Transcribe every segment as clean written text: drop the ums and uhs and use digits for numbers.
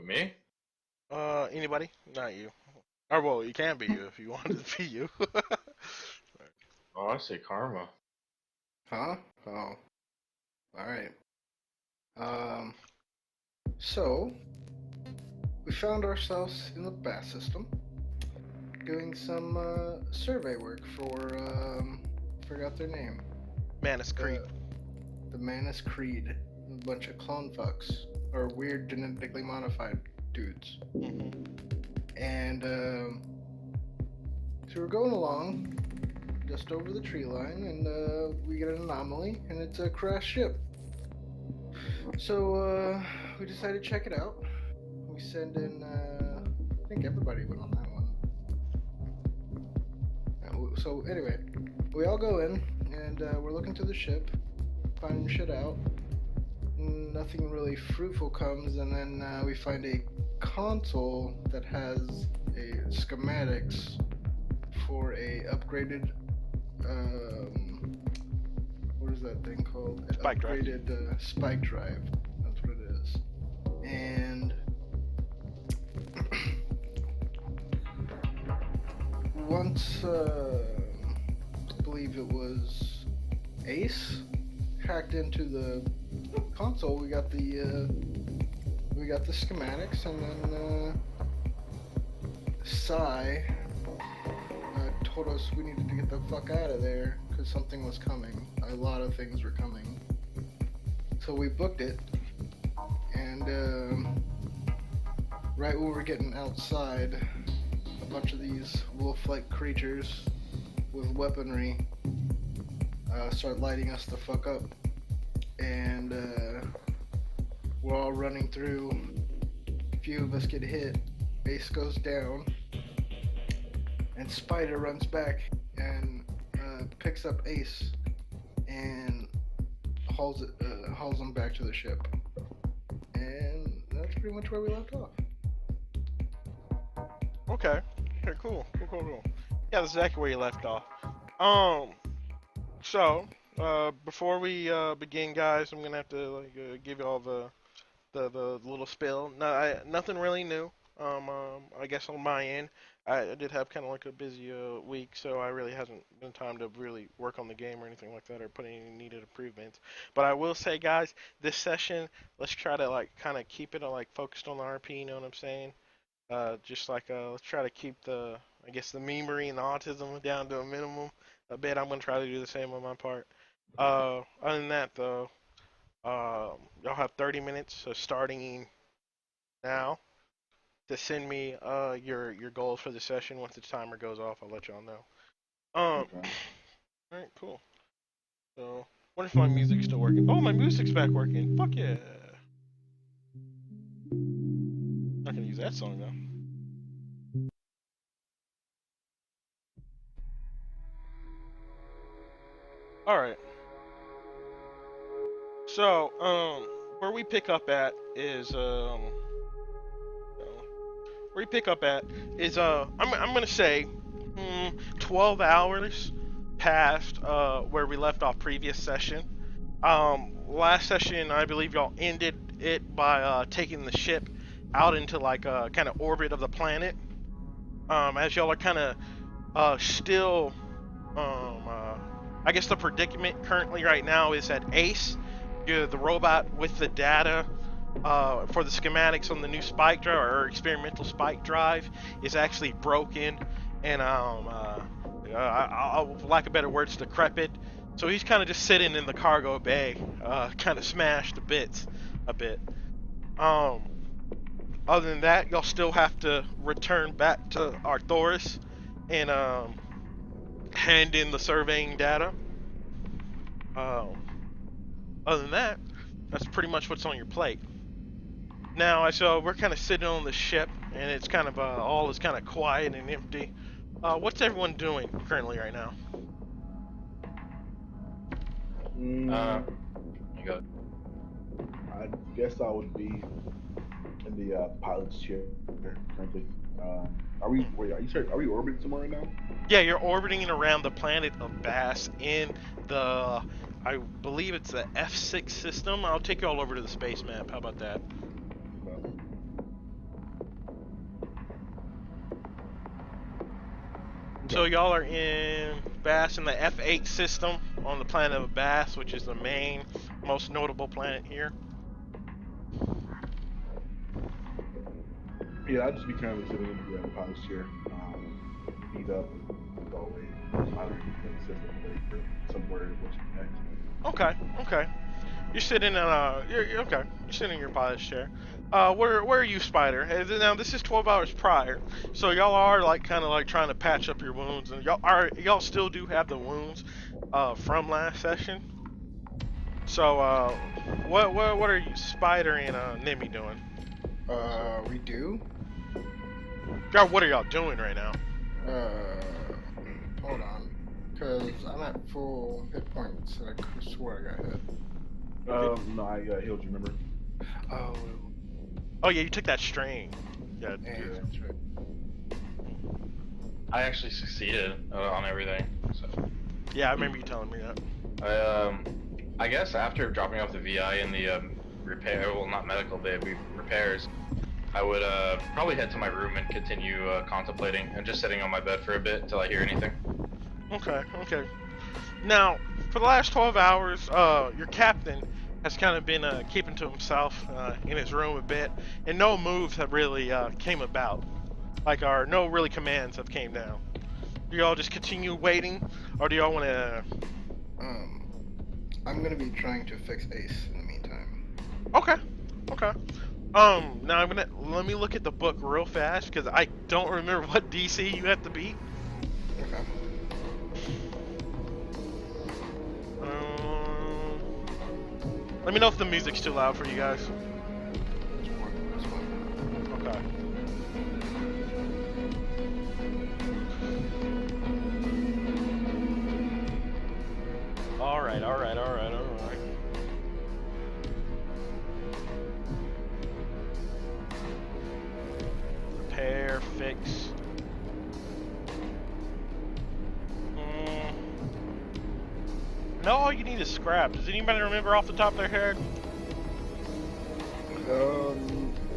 Me? Anybody? Not you. Or well, you can be you if you wanted to be you. Oh, I say karma. Huh? Oh, all right. Um, so we found ourselves in the BAS system doing some survey work for forgot their name. Manus Creed. The Manus Creed, a bunch of clone fucks or weird genetically modified dudes. Mm-hmm. And so we're going along just over the tree line, and we get an anomaly, and it's a crashed ship. So we decided to check it out. We send in, I think everybody went on that one. So anyway, we all go in, and we're looking through the ship, finding shit out. Nothing really fruitful comes, and then we find a console that has a schematics for a upgraded what is that thing called? An Spike drive. upgraded spike drive. That's what it is. And once I believe it was Ace hacked into the console, we got the schematics, and then Psy told us we needed to get the fuck out of there because something was coming. A lot of things were coming. So we booked it, and right when we were getting outside, a bunch of these wolf-like creatures with weaponry start lighting us the fuck up. And we're all running through. A few of us get hit. Base goes down. And Spider runs back and picks up Ace and hauls him back to the ship. And that's pretty much where we left off. Okay. Okay. Cool. Cool. Yeah, that's exactly where you left off. So before we begin, guys, I'm gonna have to give you all the little spill. No, nothing really new. I guess on my end, I did have kind of like a busy week, so I really hasn't been time to really work on the game or anything like that, or put any needed improvements. But I will say, guys, this session, let's try to like kind of keep it like focused on the RP. You know what I'm saying? Just like let's try to keep I guess the memery and the autism down to a minimum a bit. I'm gonna try to do the same on my part. Other than that, though, y'all have 30 minutes, so starting now, to send me your goals for the session. Once the timer goes off, I'll let y'all know. Okay. All right, cool. So, wonder if my music's still working. Oh, my music's back working. Fuck yeah. Not gonna use that song though. All right. So, where we pick up at is where we pick up at is I'm gonna say 12 hours past where we left off previous session. Last session I believe y'all ended it by taking the ship out into like a kind of orbit of the planet. As y'all are kind of still I guess the predicament currently right now is that Ace, the robot with the data for the schematics on the new spike drive or experimental spike drive, is actually broken and I'll lack of better words, decrepit. So he's kind of just sitting in the cargo bay, kind of smashed to bits a bit. Um, Other than that, y'all still have to return back to Arcturus and hand in the surveying data. Um, Other than that, that's pretty much what's on your plate. Now, so we're kind of sitting on the ship, and it's kind of all is kind of quiet and empty. What's everyone doing currently right now? You got. I guess I would be in the pilot's chair currently. Are we? Wait, are we orbiting somewhere right now? Yeah, you're orbiting around the planet of Bass in the, I believe it's the F6 system. I'll take you all over to the space map. How about that? So y'all are in Bass in the F8 system on the planet of Bass, which is the main, most notable planet here. Yeah, I'd just be currently sitting in the pilot's chair, feet up, as always, monitoring the system, waiting for some word of what's next. Okay. You're sitting in you're okay. You're sitting in your pilot's chair. Where are you, Spider? Now this is 12 hours prior, so y'all are like kind of like trying to patch up your wounds, and y'all still do have the wounds, from last session. So what are you, Spider and Nimmy doing? We do? Y'all, what are y'all doing right now? Hold on. Because I'm at full hit points and I swear I got hit. No, I healed you, remember? Oh yeah, you took that strain. Yeah. Yeah, that's right. I actually succeeded on everything. So Yeah, I remember you telling me that. I guess after dropping off the VI in the repair, well, not medical, the repairs, I would probably head to my room and continue contemplating and just sitting on my bed for a bit until I hear anything. Okay. Now, for the last 12 hours, your captain has kind of been keeping to himself in his room a bit, and no moves have really came about. No really commands have came down. Do y'all just continue waiting, or do y'all want to? I'm gonna be trying to fix Ace in the meantime. Okay. Now let me look at the book real fast because I don't remember what DC you have to beat. Okay. Let me know if the music's too loud for you guys. It's one. Okay. All right. Repair, fix. No, all you need is scrap. Does anybody remember off the top of their head?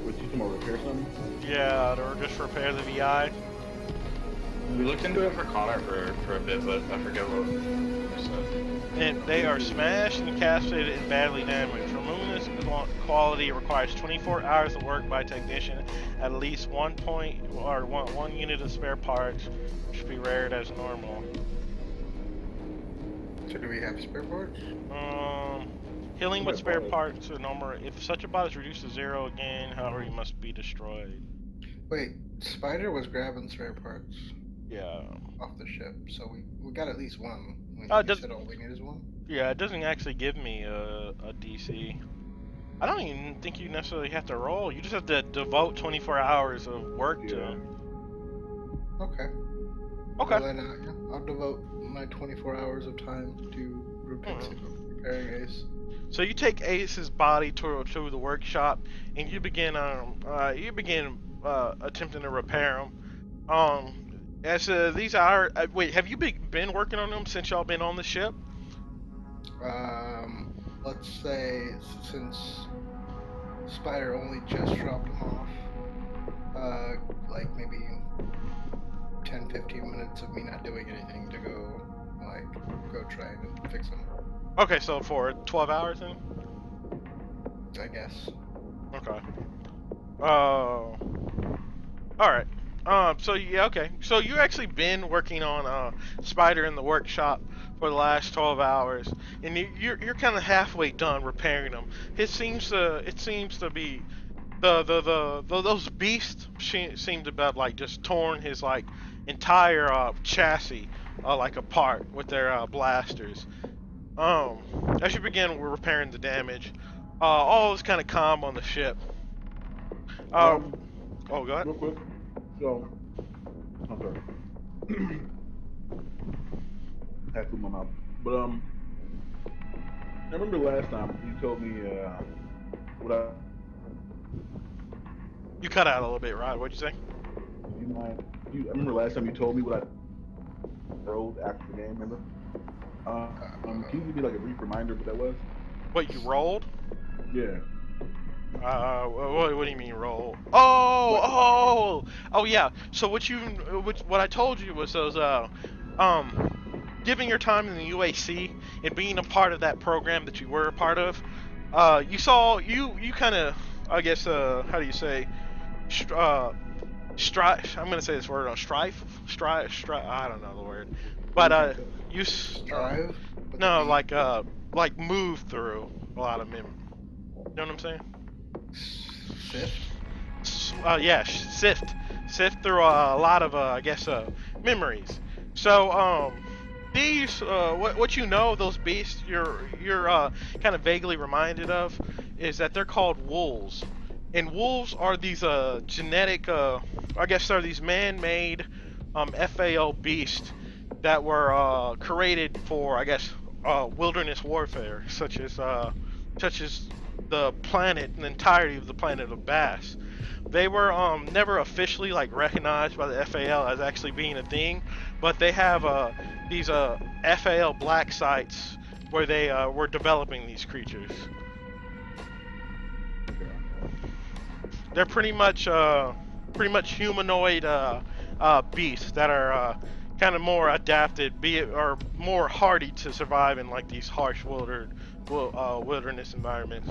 Would you come over repair something? Yeah, or just repair the VI. We looked into it for Connor for a bit, but I forget what we said. And they are smashed and castrated and badly damaged. Removing this quality requires 24 hours of work by technician, at least one unit of spare parts, which should be rared as normal. So do we have spare parts? Healing with spare parts are normal. If such a bot is reduced to 0 again, however, you must be destroyed. Wait, Spider was grabbing spare parts Yeah. off the ship, so we got at least one. You said all we need is one? Yeah, it doesn't actually give me a DC. I don't even think you necessarily have to roll. You just have to devote 24 hours of work to it. Okay. Okay. Well, then I'll devote my 24 hours of time to repairing Ace. So you take Ace's body to the workshop, and you begin attempting to repair him. These are wait, have you been working on them since y'all been on the ship? Let's say since Spider only just dropped him off, like maybe 10-15 minutes of me not doing anything to go try and fix him. Okay, so for 12 hours then? I guess. Okay. Alright. So yeah, okay. So you actually been working on Spider in the workshop for the last 12 hours, and you're kind of halfway done repairing them. It seems to be those beasts seem to have like just torn his like entire chassis like apart with their blasters. As you begin repairing the damage, all is kind of calm on the ship. Oh, go ahead. Real quick. So, I'm sorry. I had food in my mouth. But, I remember last time you told me, what You cut out a little bit, Rod. What'd you say? do you mind? I remember last time you told me what I rolled after the game, remember? Can you give me like a brief reminder of what that was? What you rolled? Yeah. What do you mean roll? Oh, yeah. So what I told you was those, giving your time in the UAC and being a part of that program that you were a part of, you kind of, I guess, how do you say, strife. I'm gonna say this word on strife. I don't know the word, but you Strive? With no, the B? like move through a lot of memory. You know what I'm saying? Sift? Yeah, sift through a lot of I guess memories. So these what you know those beasts you're kind of vaguely reminded of is that they're called wolves, and wolves are these genetic I guess they're these man-made FAO beasts that were created for I guess wilderness warfare, such as the planet, the entirety of the planet of Bass. They were never officially like recognized by the FAL as actually being a thing, but they have these FAL black sites where they were developing these creatures. They're pretty much humanoid beasts that are kind of more adapted, or more hardy to survive in like these harsh wilderness environments.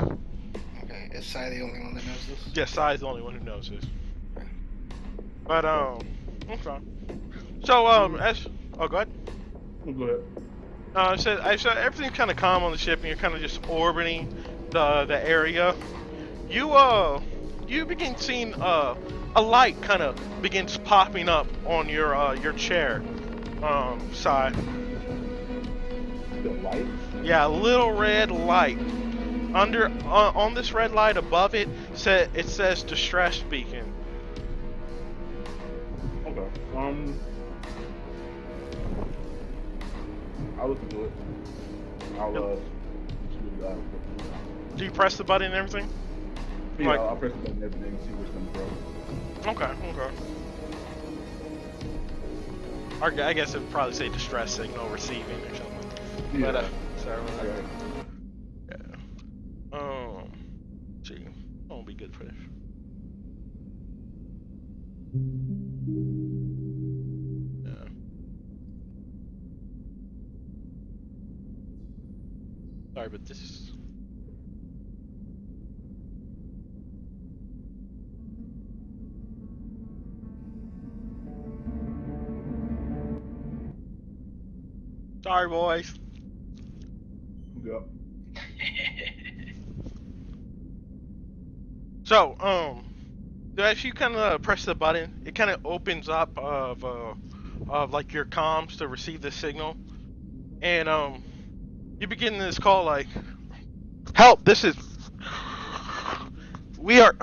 Okay, is Sai the only one that knows this? Yeah, Sai's the only one who knows this. But okay. So as go ahead. Go ahead. I said everything's kind of calm on the ship, and you're kind of just orbiting the area. You begin seeing a light kind of begins popping up on your chair, Sai. The light? Yeah, a little red light. On this red light above it, it says distress beacon. Okay. I'll look into it. Do you press the button and everything? Yeah, Like- I'll press the button and everything and see where it's coming from. Okay. I guess it would probably say distress signal receiving or something. Yeah. But, sorry. Okay. Yeah. Gee, won't be good for this. Yeah. Sorry, but this. Sorry, boys. Yep. So, as you kind of press the button, it kind of opens up of like your comms to receive the signal, and you begin this call like, "Help! We are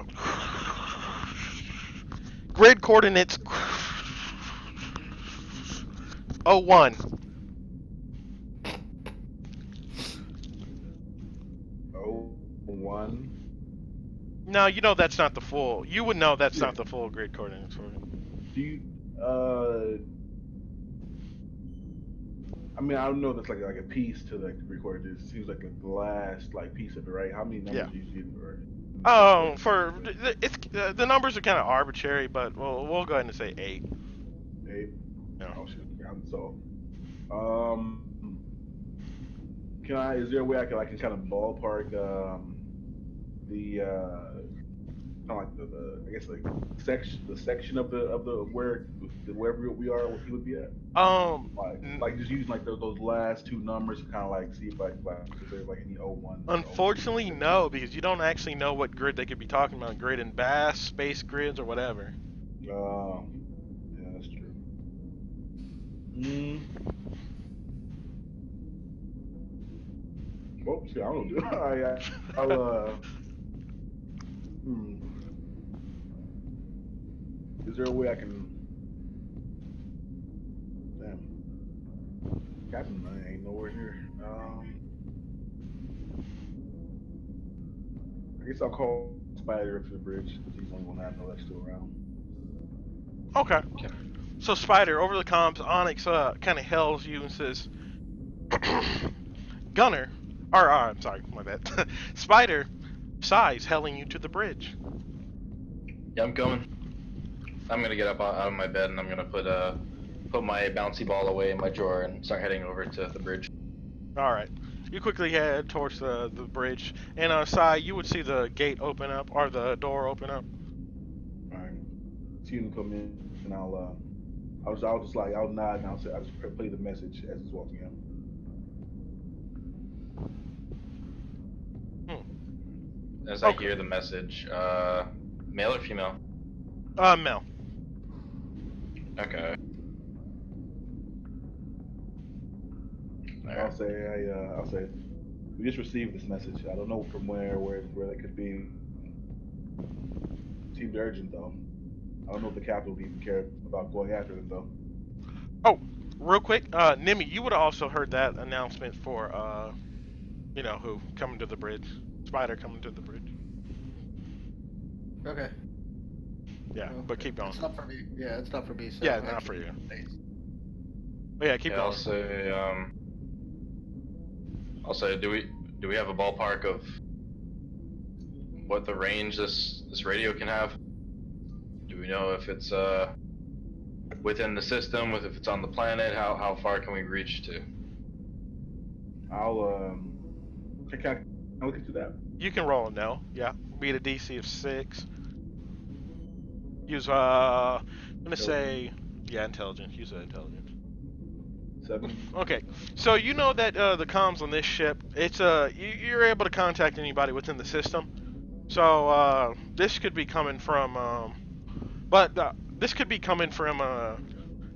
grid coordinates 01." Oh, one. No, you know that's not the full. You would know that's Yeah. not the full grid coordinates. Do you, I mean, I don't know if that's like a piece to like record this. It seems like the last like piece of it, right? How many numbers do you see? The numbers are kind of arbitrary, but we'll go ahead and say 8. 8. Yeah. Oh shit. Yeah, so, is there a way I can kind of ballpark the kind of like the I guess like section of wherever we are, what he would be at? Like just using like those last two numbers to kind of like see if there's like any 01. Unfortunately, no, because you don't actually know what grid they could be talking about. Grid in Bass, space grids, or whatever. Yeah, that's true. Well, shit, I don't know. I'll Is there a way I can? Damn, Captain, I ain't nowhere here. I guess I'll call Spider up to the bridge because he's the only one I know that's still around. Okay. So Spider, over the comms, Onyx kind of hails you and says, "Gunner, I'm sorry, my bad. Spider, Size hailing you to the bridge. Yeah, I'm coming. I'm gonna get up out of my bed and I'm gonna put my bouncy ball away in my drawer and start heading over to the bridge. All right. You quickly head towards the bridge, and Sai, you would see the gate open up or the door open up. All right. See him come in, and I'll nod and I'll just play the message as he's walking in. As I Okay. hear the message, male or female? Mel. Okay. I'll say, we just received this message. I don't know from where that could be. Seems urgent though. I don't know if the capital would even care about going after them though. Oh, real quick, Nimi, you would have also heard that announcement for you know who coming to the bridge. Spider coming to the bridge. Okay. Yeah, Well, but keep going. It's not for me. Yeah, it's not for me. So Yeah, I not can't for you. say. But yeah, keep Yeah, going. I'll say, do we have a ballpark of what the range this radio can have? Do we know if it's within the system, if it's on the planet? How far can we reach to? I'll look into that. You can roll a no. Yeah, beat a DC of 6. Use I'm gonna say intelligence. Use intelligence. 7. Okay, so you know that the comms on this ship, it's you're able to contact anybody within the system. So this could be coming from, this could be coming from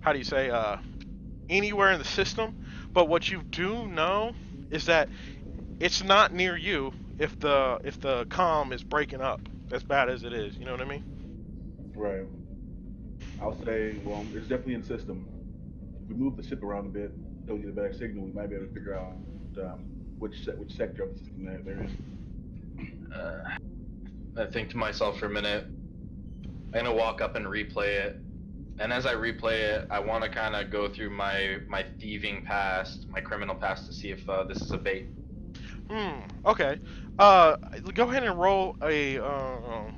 how do you say anywhere in the system. But what you do know is that it's not near you if the comm is breaking up as bad as it is. You know what I mean? Right. I'll say, well, it's definitely in system. If we move the ship around a bit, they'll get a better signal. We might be able to figure out which sector of the system they're in. I think to myself for a minute. I'm gonna walk up and replay it, and as I replay it, I want to kind of go through my thieving past, my criminal past, to see if this is a bait. Okay. Go ahead and roll a.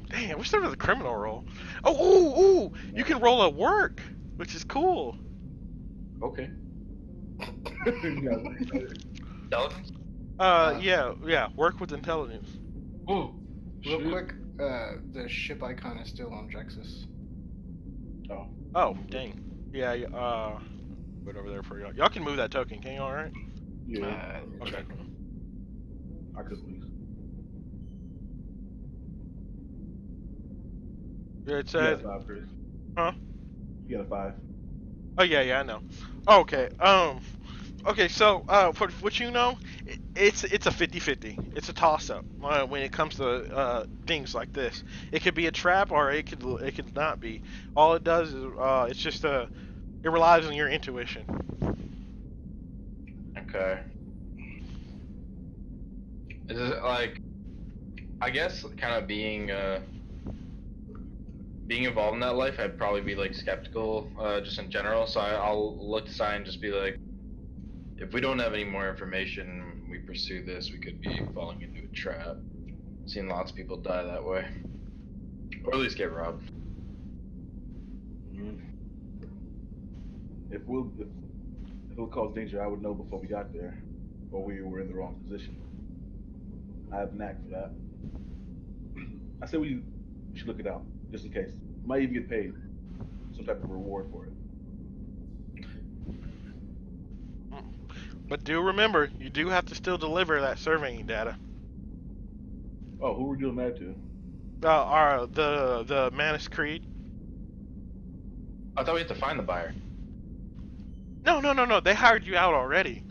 Dang, I wish there was a criminal roll. Oh, ooh! You can roll a work, which is cool. Okay. Yeah. Intelligence? Yeah. Work with intelligence. Ooh. Real shoot. quick, the ship icon is still on Drexus. Oh. Oh, dang. Yeah. Put over there for y'all. Y'all can move that token, can you? All right. Yeah. Okay. I could please. It said. Five, Chris. Huh? You got a 5. Oh yeah, I know. Okay. Okay. So, for what you know, it's a 50-50. It's a toss-up when it comes to things like this. It could be a trap or it could not be. All it does is it's just it relies on your intuition. Okay. Is it like, I guess, kind of being involved in that life, I'd probably be like skeptical, just in general. So I'll look to Sai and just be like, if we don't have any more information, we pursue this, we could be falling into a trap. Seen lots of people die that way, or at least get robbed. If it would cause danger, I would know before we got there, or we were in the wrong position. I have a knack for that. I say we should look it out, just in case. Might even get paid some type of reward for it. But do remember, you do have to still deliver that surveying data. Oh, who are we doing that to? The Manus Creed. I thought we had to find the buyer. No. They hired you out already.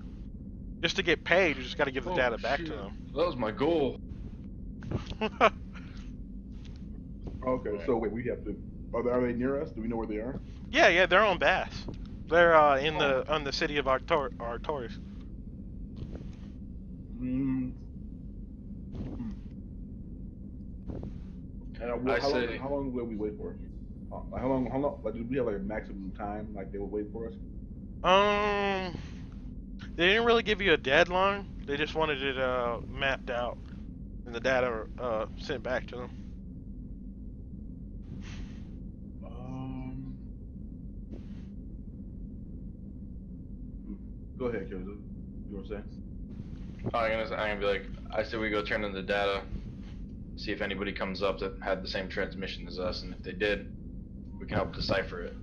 Just to get paid, you just got to give the Oh, data back shoot. to them. That was my goal. Okay, so wait, we have to. Are they near us? Do we know where they are? Yeah, they're on Bass. They're on the city of Arcturus. Mm. How long will we wait for? How long? Like, do we have like a maximum time? Like they will wait for us? They didn't really give you a deadline. They just wanted it mapped out. and the data sent back to them. Go ahead, Kevin. You know what I'm saying? I'm gonna be like, I said we go turn in the data, see if anybody comes up that had the same transmission as us, and if they did, we can help decipher it.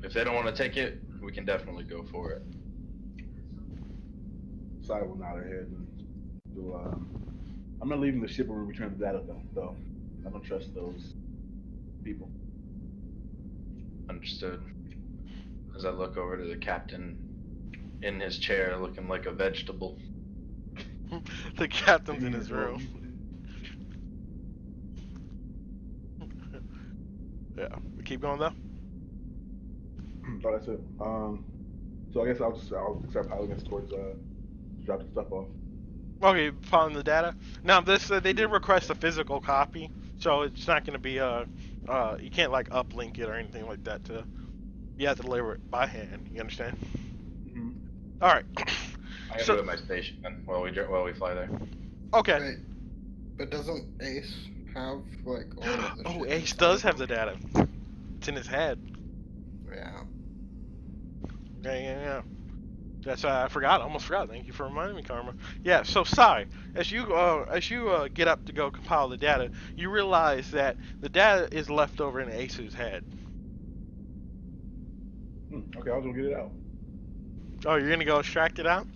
If they don't want to take it, we can definitely go for it. Sai will nod her head and do. I'm not leaving the ship when we return the data, though. I don't trust those people. Understood. As I look over to the captain in his chair, looking like a vegetable. The captain's in his room. Yeah, we keep going though. Oh, that's it. So I guess I'll start piloting us towards dropping stuff off. Okay, following the data. Now this they did request a physical copy, so it's not going to be you can't like uplink it or anything like that. You have to deliver it by hand. You understand? Mm-hmm. All right. I'm gonna go to my station then while we fly there. Okay. Wait, but doesn't Ace have like all of the Oh, shit Ace inside does of have him? the data. It's in his head. Yeah. Yeah. That's I forgot. I almost forgot. Thank you for reminding me, Karma. Yeah. So, Sai, as you get up to go compile the data, you realize that the data is left over in Ace's head. Okay, I'll go get it out. Oh, you're gonna go extract it out?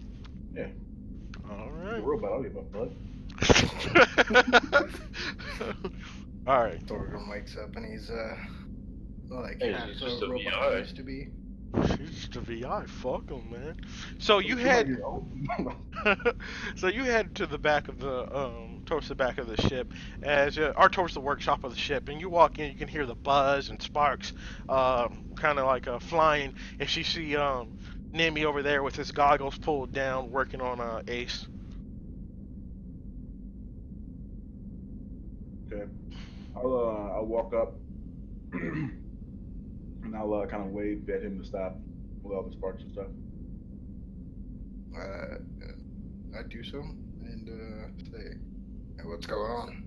Yeah. All The right. robot, I'll give up blood. All right. Thorgrim wakes up and he's like Hey, half he's just the a robot VI. he used to be. She's the VI. Fuck him, man. So you She head. might be old. So you head to the back of the towards the back of the ship, or towards the workshop of the ship, and you walk in. You can hear the buzz and sparks, kind of like flying. And you see Nimi over there with his goggles pulled down, working on Ace. Okay. I'll walk up and I'll kind of wave at him to stop with all the sparks and stuff. I do so and say, hey, what's going on?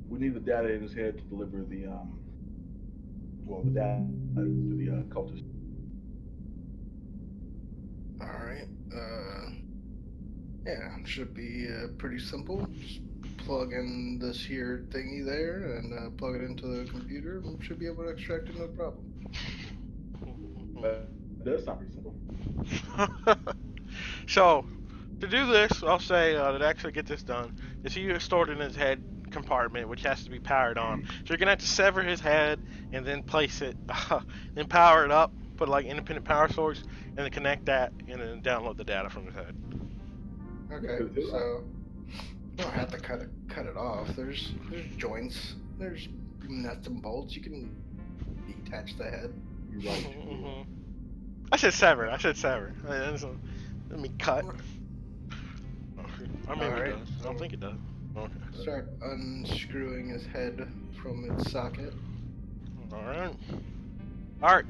We need the data in his head to deliver the data to the cultists. All right. Yeah, should be pretty simple. Just plug in this here thingy there and plug it into the computer. And should be able to extract it no problem. That does sound pretty simple. So, to do this, I'll say to actually get this done, is he stored in his head compartment, which has to be powered on. So you're gonna have to sever his head and then place it, then power it up, put like independent power source, and then connect that, and then download the data from his head. Okay, so you don't have to cut it off. There's joints. There's nuts and bolts. You can detach the head. You're right. Mm-hmm. I said sever. Let me cut. I mean, Alright, it does. I don't think it does. Okay. Start unscrewing his head from its socket. Alright. Alright.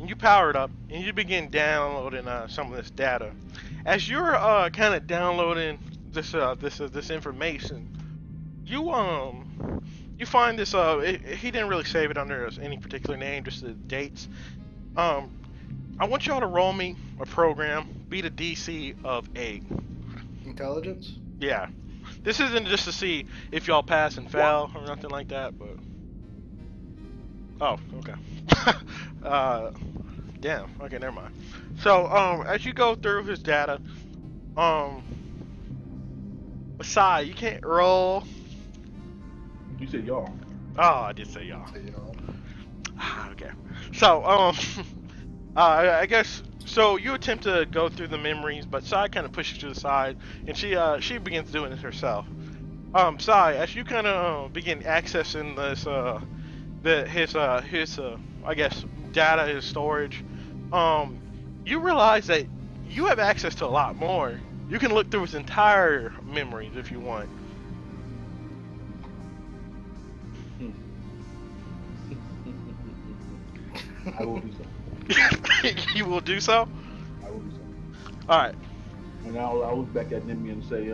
And you power it up, and you begin downloading some of this data. As you're kind of downloading this information, you find this he didn't really save it under any particular name, just the dates. I want y'all to roll me a program, beat a DC of 8. Intelligence? Yeah. This isn't just to see if y'all pass and fail or nothing like that, but... Oh, okay. Damn. Okay, never mind. So, as you go through his data, Sai, you can't roll... You said y'all. Oh, I did say y'all. So, you know, Okay. So, I guess so. You attempt to go through the memories, but Sai kind of pushes you to the side, and she begins doing it herself. Sai, as you kind of begin accessing this, his I guess data, his storage, you realize that you have access to a lot more. You can look through his entire memories if you want. I will do so. You will do so? I will do so. Alright. And I'll look back at Nimi and say,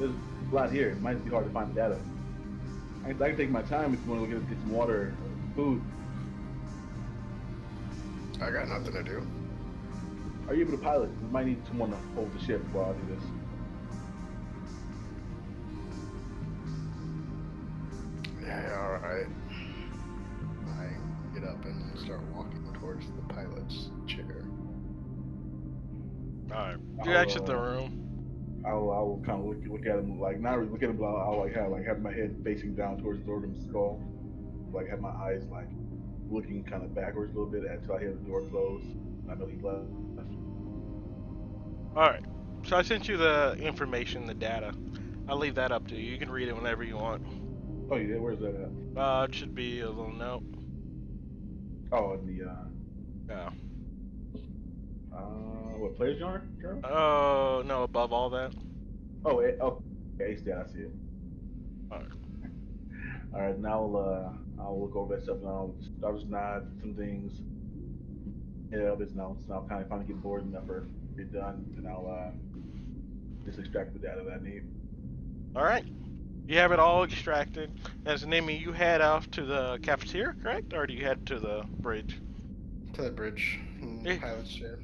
there's a lot here. It might be hard to find the data. I can take my time if you want to get some water, food. I got nothing to do. Are you able to pilot? We might need someone to hold the ship while I do this. Yeah, alright. I get up and start walking towards the pilot's chair. Alright. You exit the room. I'll kind of look at him, like not really look at him, but I'll have my head facing down towards Zorgum's skull, like have my eyes like looking kind of backwards a little bit until I hear the door close. I know he left. Alright. So I sent you the information, the data. I'll leave that up to you. You can read it whenever you want. Oh, you did? Where's that at? It should be a little note. Oh, in the Yeah. what, player's journal? Oh, no, above all that. Oh, okay, yeah, I see it. Alright. All right, now I'll look over that stuff and I'll just nod some things. Yeah, this now kind of finally get bored enough or get done, and I'll just extract the data that I need. Alright. You have it all extracted. As Nimi, you head off to the cafeteria, correct? Or do you head to the bridge? To the bridge. Yeah. Pilot's chair.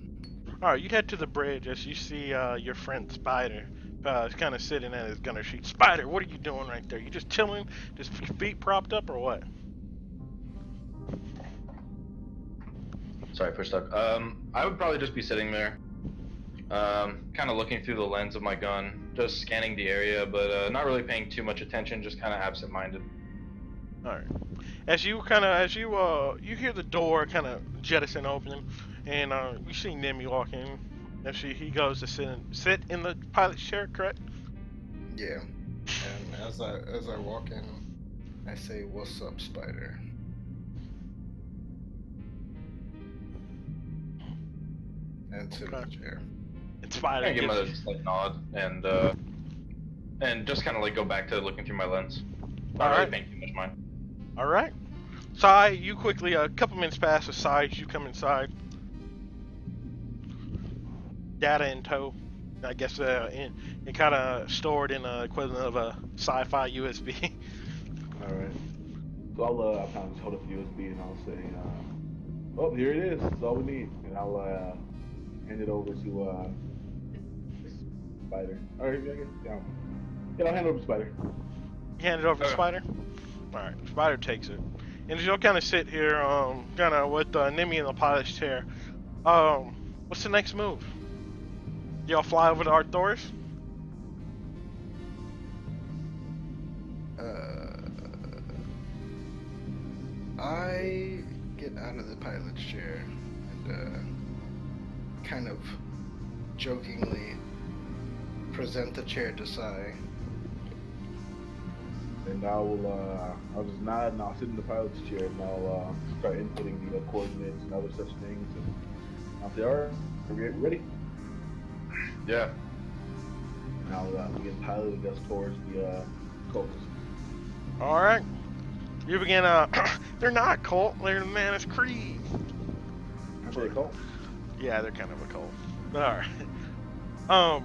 Alright, you head to the bridge as you see your friend Spider. He's kind of sitting at his gunner sheet. Spider, what are you doing right there? You just chilling? Just feet propped up or what? Sorry, push stuck. I would probably just be sitting there, kind of looking through the lens of my gun, just scanning the area, but not really paying too much attention, just kind of absent-minded. All right. As you you hear the door kind of jettison open, and you see Nimi walk in. And he goes to sit in the pilot's chair, correct? Yeah. And as I walk in, I say, "What's up, Spider?" And sit in the chair. And Spider I give him gives a you... slight nod and just kind of like go back to looking through my lens. Not really paying too much mind. All right. Sai, you quickly, a couple minutes pass aside, you come inside. Data in tow. I guess it kind of stored in the equivalent of a sci-fi USB. All right. So I'll kind of just hold up the USB and I'll say, "Oh, here it is. That's all we need." And I'll hand it over to Spider. All right, yeah, I'll hand it over to Spider. You hand it over to Spider? Alright, Spider takes it. And you'll kind of sit here, kind of with Nimi in the pilot's chair. What's the next move? Y'all fly over to Arcturus? I get out of the pilot's chair and kind of jokingly present the chair to Sai. And I'll just nod and I'll sit in the pilot's chair and I'll start inputting the coordinates and other such things. And I'll say, "All right, are we ready?" Yeah. And I'll begin piloting us towards the cult. Alright. You begin, they're not a cult, they're the Manus Creed. How are they called? Yeah, they're kind of a cult. But alright.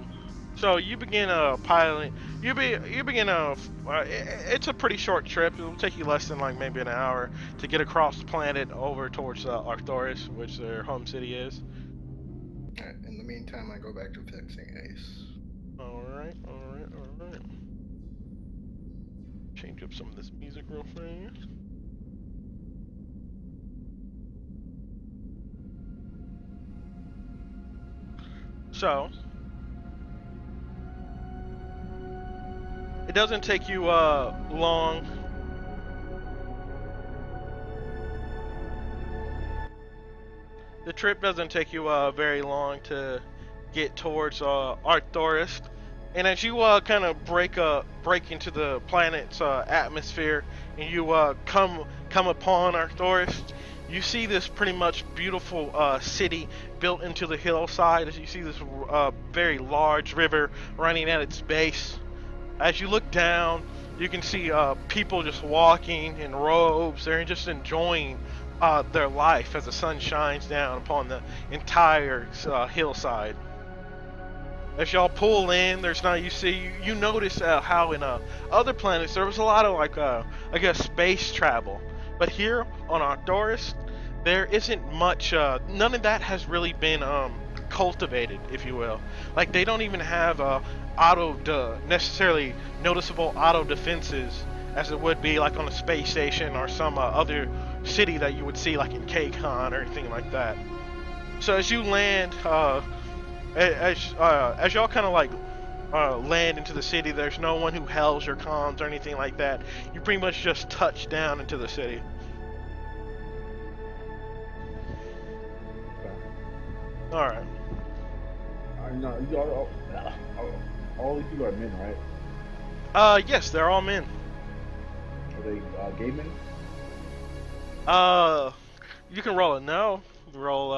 So you begin piloting. You begin it's a pretty short trip. It'll take you less than like maybe an hour to get across the planet over towards Arcturus, which their home city is. Alright, in the meantime, I go back to fixing Ace. Alright. Change up some of this music real fast. So, it doesn't take you long. The trip doesn't take you very long to get towards Arcturus, and as you kind of break into the planet's atmosphere, and you come upon Arcturus, you see this pretty much beautiful city built into the hillside. As you see this very large river running at its base. As you look down, you can see people just walking in robes. They're just enjoying their life as the sun shines down upon the entire hillside. As y'all pull in, there's now you notice how in other planets there was a lot of like I guess space travel, but here on Arcturus there isn't much. None of that has really been cultivated, if you will. Like they don't even have necessarily noticeable auto defenses as it would be like on a space station or some other city that you would see like in KCON or anything like that. So as you land, as y'all kind of like land into the city, there's no one who hails your comms or anything like that. You pretty much just touch down into the city. All right. I know all these people are men, right? Yes, they're all men. Are they gay men? You can roll a no. Roll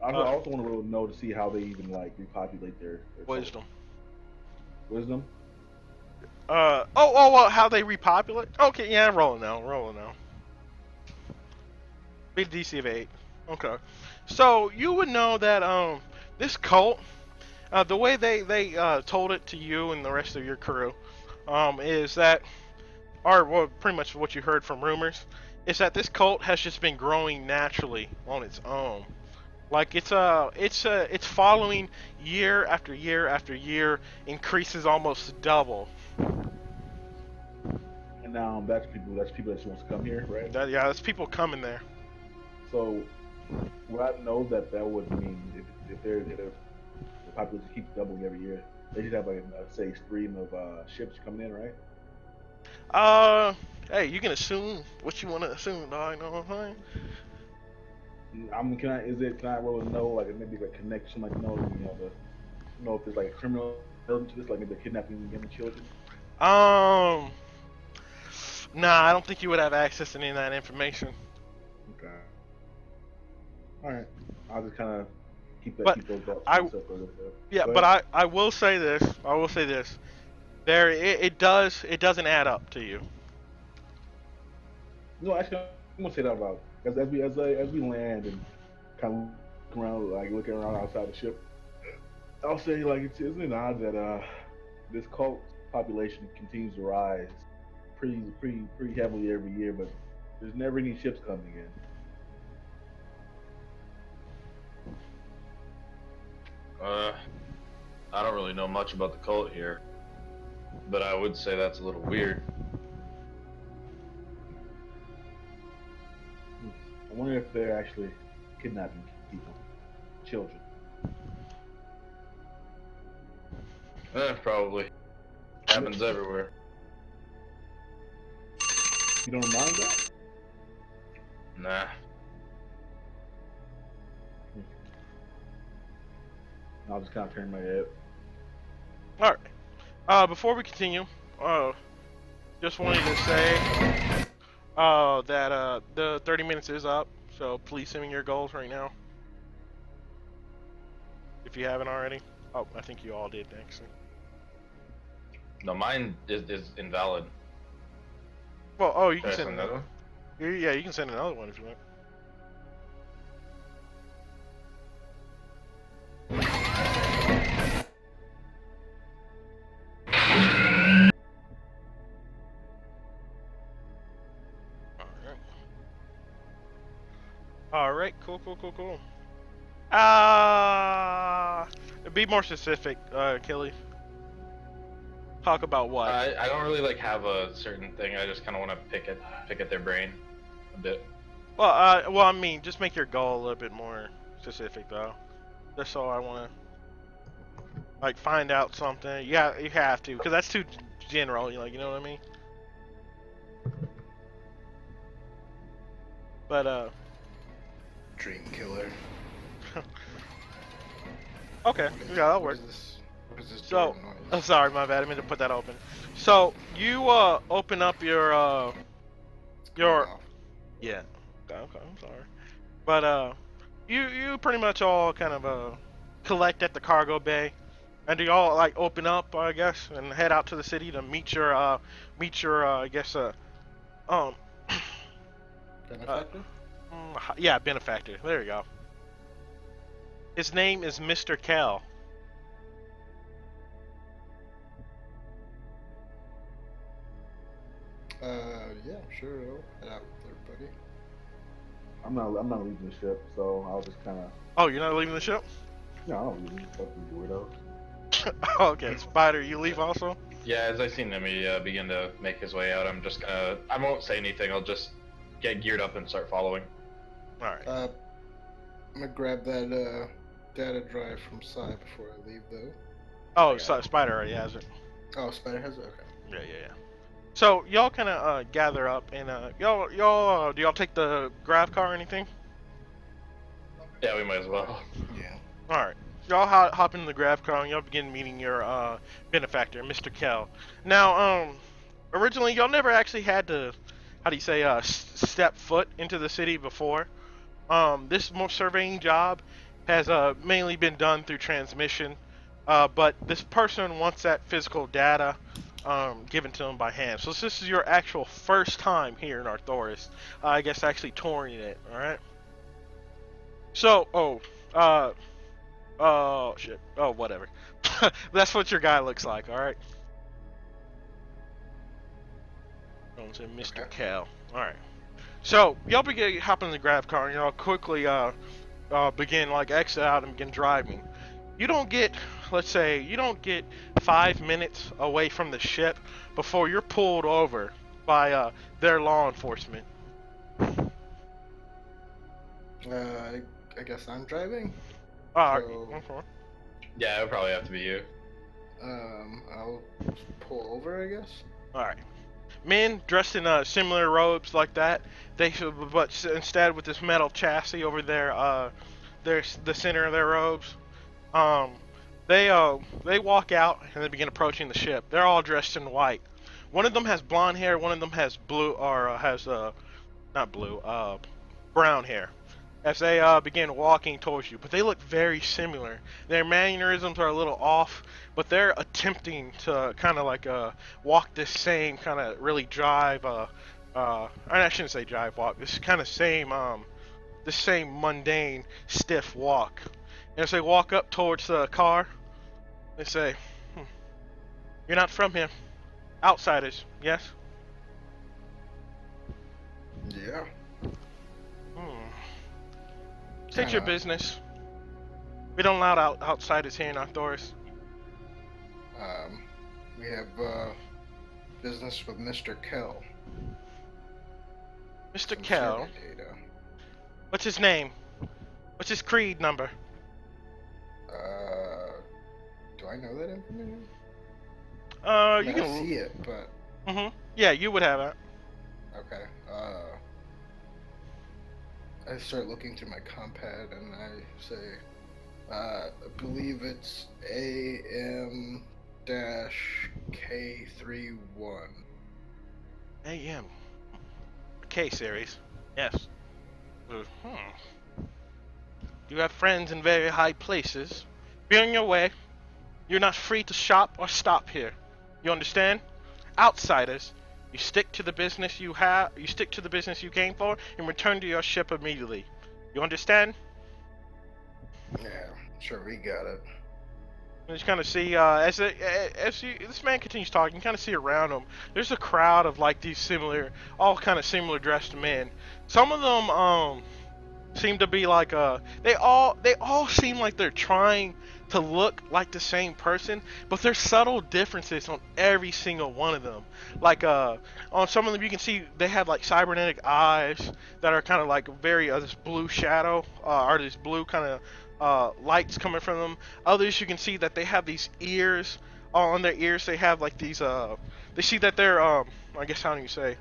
I also want to know to see how they even like repopulate their wisdom. Wisdom. How they repopulate? Okay, yeah, roll a no. Roll a no. Big DC of 8. Okay. So you would know that this cult, the way they told it to you and the rest of your crew, is that, or well, pretty much what you heard from rumors, is that this cult has just been growing naturally on its own. Like it's following year after year after year, increases almost double. And now that's people that just wants to come here, right? Yeah, that's people coming there. So would I know that would mean if the population keeps doubling every year, they should have like say stream of ships coming in, right? Hey, you can assume what you want to assume, dog. You know what I'm saying? Can I roll a no, like maybe like connection, like no, if there's like a criminal element to this, like maybe they're kidnapping young children. Nah, I don't think you would have access to any of that information. Okay. All right. I'll just kind of keep those thoughts to myself for a little bit. Yeah, but I will say this. It doesn't add up to you. No, actually, I'm gonna say that about as we land and kind of look around, like looking around outside the ship. I'll say like isn't it odd that this cult population continues to rise pretty heavily every year, but there's never any ships coming in. I don't really know much about the cult here, but I would say that's a little weird. I wonder if they're actually kidnapping people, children. Probably. Happens everywhere. You don't mind that? Nah. I'll just kind of turn my head. Alright. Before we continue, just wanted to say that the 30 minutes is up, so please send me your goals right now. If you haven't already. Oh, I think you all did, actually. No, mine is invalid. Well, you can Can I send another one? Yeah, you can send another one if you want. Alright, cool. Be more specific, Kelly. Talk about what? I don't really like have a certain thing. I just kind of want to pick at their brain a bit. Well, I mean, just make your goal a little bit more specific, though. Just so I want to, like, find out something. Yeah, you have to, because that's too general. You know what I mean? But Dream killer. okay, yeah, that'll work. What is this So, door noise? oh, sorry, my bad. I meant to put that open. So you open up your It's going off. yeah. Okay, I'm sorry. But you pretty much all kind of collect at the cargo bay, and you all like open up, I guess, and head out to the city to meet your I guess Benefactor? yeah, benefactor. There you go. His name is Mr. Kel. Yeah, sure. I'll head out with everybody. I'm not leaving the ship, so I'll just kind of. Oh, you're not leaving the ship? No, I don't leave. Fuck these weirdos. Okay, Spider, you leave also? Yeah, as I see Nemi begin to make his way out, I'm just gonna. I won't say anything. I'll just get geared up and start following. All right. I'm gonna grab that data drive from Psy before I leave, though. Oh, so Spider already has it. Oh, Spider has it. Okay. Yeah. So y'all kind of gather up and y'all do y'all take the grav car or anything? Yeah, we might as well. Yeah. All right. Y'all hop in the grav car and y'all begin meeting your benefactor, Mr. Kell. Now, originally y'all never actually had to, how do you say, step foot into the city before. This surveying job has mainly been done through transmission, but this person wants that physical data given to them by hand. So this is your actual first time here in Arthoris. I guess actually touring it. All right. So, oh shit. Oh, whatever. That's what your guy looks like. All right. I'm saying Mr. Okay. Cal. All right. So y'all begin hopping in the grav car and y'all quickly begin like exit out and begin driving. You don't get, let's say, you don't get 5 minutes away from the ship before you're pulled over by their law enforcement. I guess I'm driving. Okay. Yeah, it would probably have to be you. I'll pull over, I guess. All right. Men dressed in similar robes like that, but instead with this metal chassis over their the center of their robes. They walk out and they begin approaching the ship. They're all dressed in white. One of them has blonde hair. One of them has blue or has not blue, brown hair. As they begin walking towards you, but they look very similar. Their mannerisms are a little off, but they're attempting to kind of like walk this same kind of really drive. I shouldn't say drive walk. This kind of same mundane stiff walk. And as they walk up towards the car, they say, "You're not from here. Outsiders, yes?" Yeah. State your business. We don't allow outsiders here in Arthoris. We have business with Mr. Kell. Mr. Some Kell, survey data. what's his name? What's his creed number? Do I know that information? You I can see it, but Yeah, you would have it. okay. I start looking through my compad and I say, I believe it's AM-K31. AM. K series. Yes. You have friends in very high places. Be on your way. You're not free to shop or stop here. You understand? Outsiders. You stick to the business you have. You stick to the business you came for, and return to your ship immediately. You understand? Yeah, sure, we got it. You just kind of see this man continues talking. You kind of see around him. There's a crowd of like these all kind of similar dressed men. Some of them seem to be like they all seem like they're trying to look like the same person, but there's subtle differences on every single one of them. Like on some of them you can see they have like cybernetic eyes that are kind of like very this blue shadow or this blue kind of lights coming from them. Others you can see that they have these ears. On their ears they have like these they see that they're I guess how do you say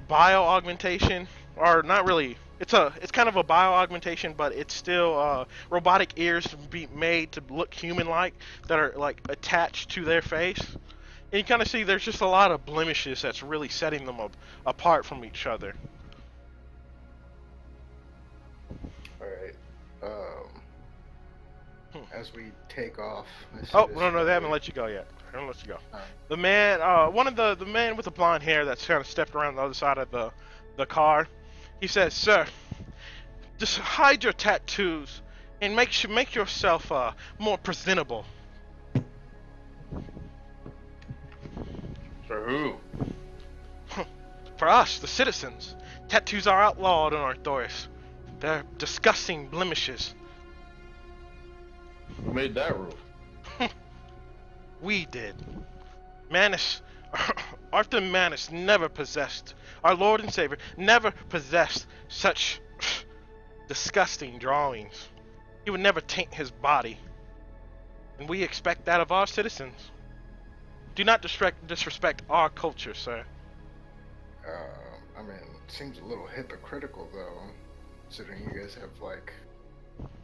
bio augmentation, or not really. It's kind of a bio augmentation, but it's still robotic ears to be made to look human-like that are like attached to their face. And you kind of see there's just a lot of blemishes that's really setting them apart from each other. All right. As we take off. Oh no, they haven't let you go yet. I don't let you go. Oh. The man, one of the man with the blonde hair that's kind of stepped around the other side of the car. He says, "Sir, just hide your tattoos and make yourself more presentable." For who? For us, the citizens. Tattoos are outlawed on Arthurus. They're disgusting blemishes. Who made that rule? We did. Manus, Arthur Manus never possessed, our Lord and Savior never possessed such disgusting drawings. He would never taint his body. And we expect that of our citizens. Do not disrespect our culture, sir. I mean, it seems a little hypocritical, though, considering you guys have, like,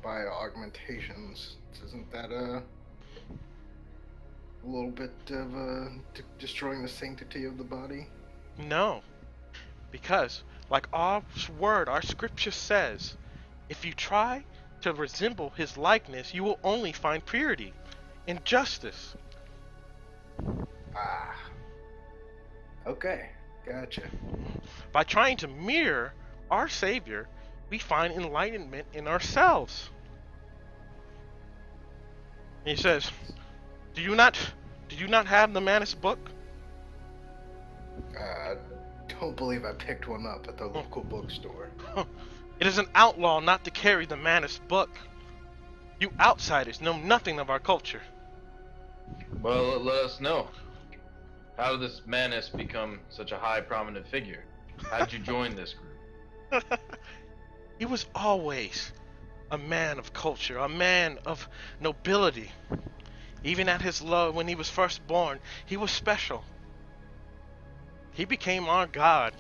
bio-augmentations. Isn't that, a little bit of, destroying the sanctity of the body? No. Because, like our word, our scripture says, if you try to resemble his likeness, you will only find purity and justice. Ah. Okay, gotcha. By trying to mirror our Savior, we find enlightenment in ourselves. And he says, do you not have the Manus book? Don't believe I picked one up at the local bookstore. It is an outlaw not to carry the Manus book. You outsiders know nothing of our culture. Well, let us know. How did this Manus become such a high prominent figure? How did you join this group? He was always a man of culture, a man of nobility. Even at his low, when he was first born, he was special. He became our god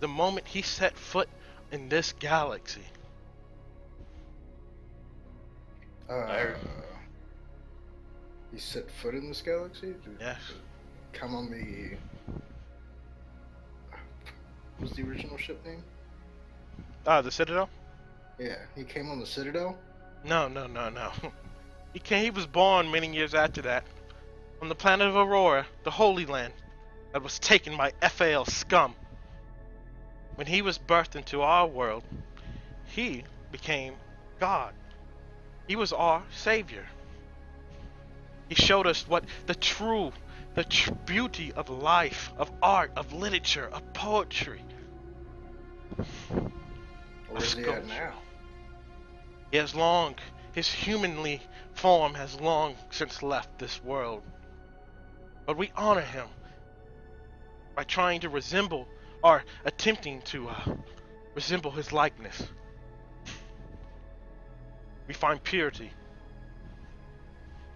the moment he set foot in this galaxy. He set foot in this galaxy? Yes. Come on the... What was the original ship name? The Citadel? Yeah, he came on the Citadel? No. He was born many years after that. On the planet of Aurora, the Holy Land, that was taken by FAL scum. When he was birthed into our world, he became God. He was our savior. He showed us what the true beauty of life, of art, of literature, of poetry. Where is he at now? His humanly form has long since left this world. But we honor him by trying to resemble, or attempting to resemble his likeness. We find purity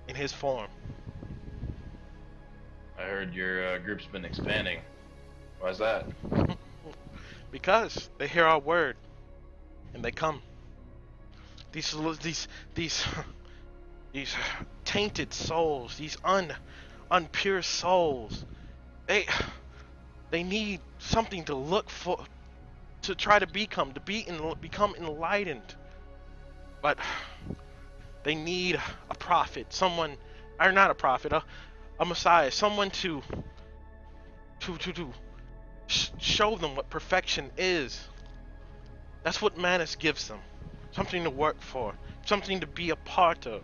in his form. I heard your group's been expanding. Why's that? Because they hear our word and they come. These tainted souls, these unpure souls, they need something to look for, to try to become enlightened. But they need a prophet, someone, or not a prophet, a Messiah, someone to show them what perfection is. That's what Manus gives them. Something to work for, something to be a part of.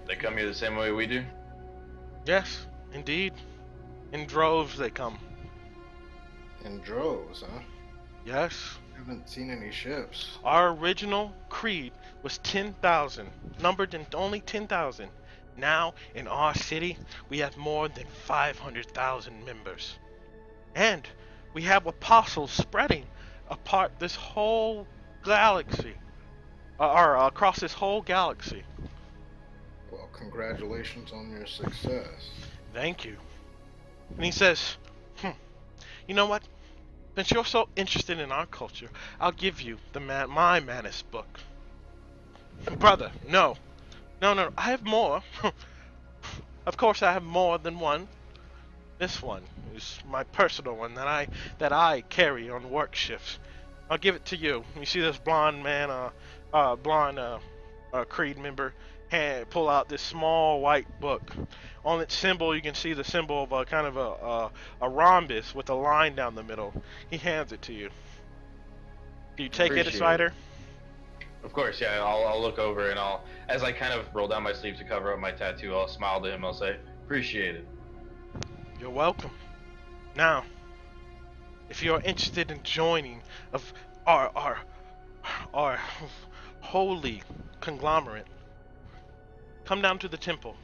They come here the same way we do? Yes, indeed. In droves they come. In droves, huh? Yes. Haven't seen any ships. Our original creed was 10,000, numbered in only 10,000. Now, in our city, we have more than 500,000 members. And we have apostles spreading apart this whole galaxy, or across this whole galaxy. Well, congratulations on your success. Thank you. And he says, you know what? Since you're so interested in our culture, I'll give you my Manus book. Brother, no, I have more. Of course, I have more than one. This one is my personal one that I carry on work shifts. I'll give it to you. You see this blonde man, Creed member, pull out this small white book. On its symbol, you can see the symbol of a kind of a rhombus with a line down the middle. He hands it to you. Do you take it, Spider? Of course, yeah. I'll look over and as I kind of roll down my sleeve to cover up my tattoo, I'll smile to him. I'll say, "Appreciate it." You're welcome. Now, if you're interested in joining of our holy conglomerate, come down to the temple.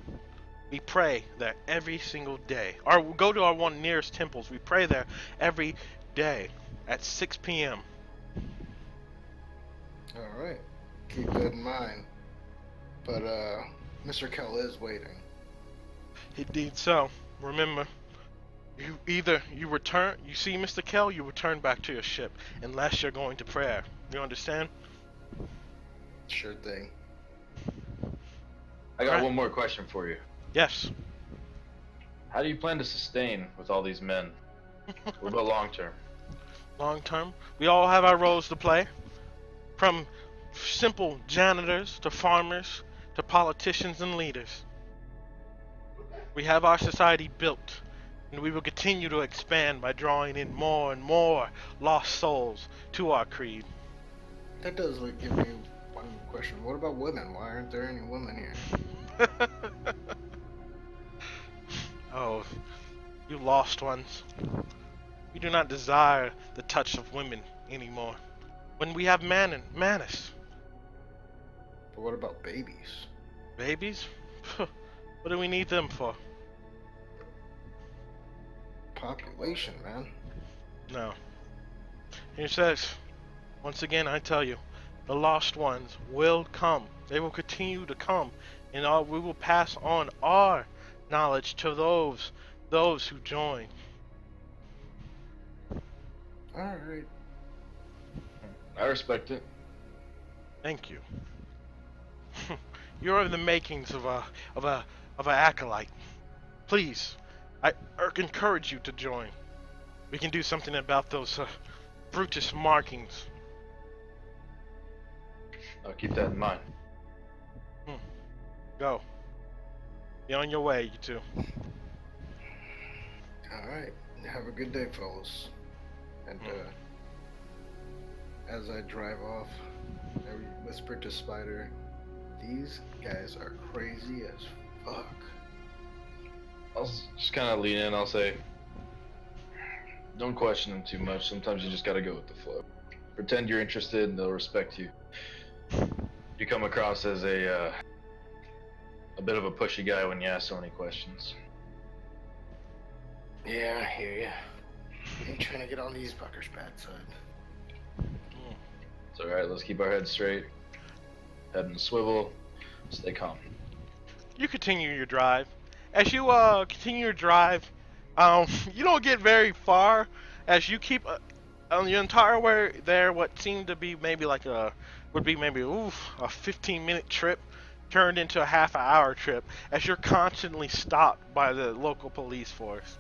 We pray there every single day. Or go to our one nearest temples. We pray there every day at 6 p.m. Alright. Keep that in mind. But, Mr. Kell is waiting. Indeed so. Remember, you see Mr. Kell, you return back to your ship, unless you're going to prayer. You understand? Sure thing. I got Alright. one more question for you. Yes. How do you plan to sustain with all these men? What about long term? Long term, we all have our roles to play. From simple janitors to farmers to politicians and leaders. We have our society built, and we will continue to expand by drawing in more and more lost souls to our creed. That does give me one question. What about women? Why aren't there any women here? Oh, you lost ones. We do not desire the touch of women anymore. When we have Manus. But what about babies? Babies? What do we need them for? Population, man. No. Here says, once again I tell you, the lost ones will come. They will continue to come, and we will pass on our knowledge to those who join. Alright. I respect it. Thank you. You're the makings of a acolyte. Please, I encourage you to join. We can do something about those Brutus markings. I'll keep that in mind. Go. Be on your way, you two. Alright. Have a good day, fellas. And, as I drive off, I whisper to Spider, these guys are crazy as fuck. I'll just kind of lean in. I'll say, don't question them too much. Sometimes you just gotta go with the flow. Pretend you're interested, and they'll respect you. You come across as a bit of a pushy guy when you ask so many questions. Yeah, I hear ya. Ain't trying to get on these fuckers' bad side. It's alright, let's keep our heads straight. Head in the swivel. Stay calm. You continue your drive. As you continue your drive, you don't get very far. As you keep on the entire way there, what seemed to be maybe like a 15-minute trip turned into a half-hour trip. As you're constantly stopped by the local police force.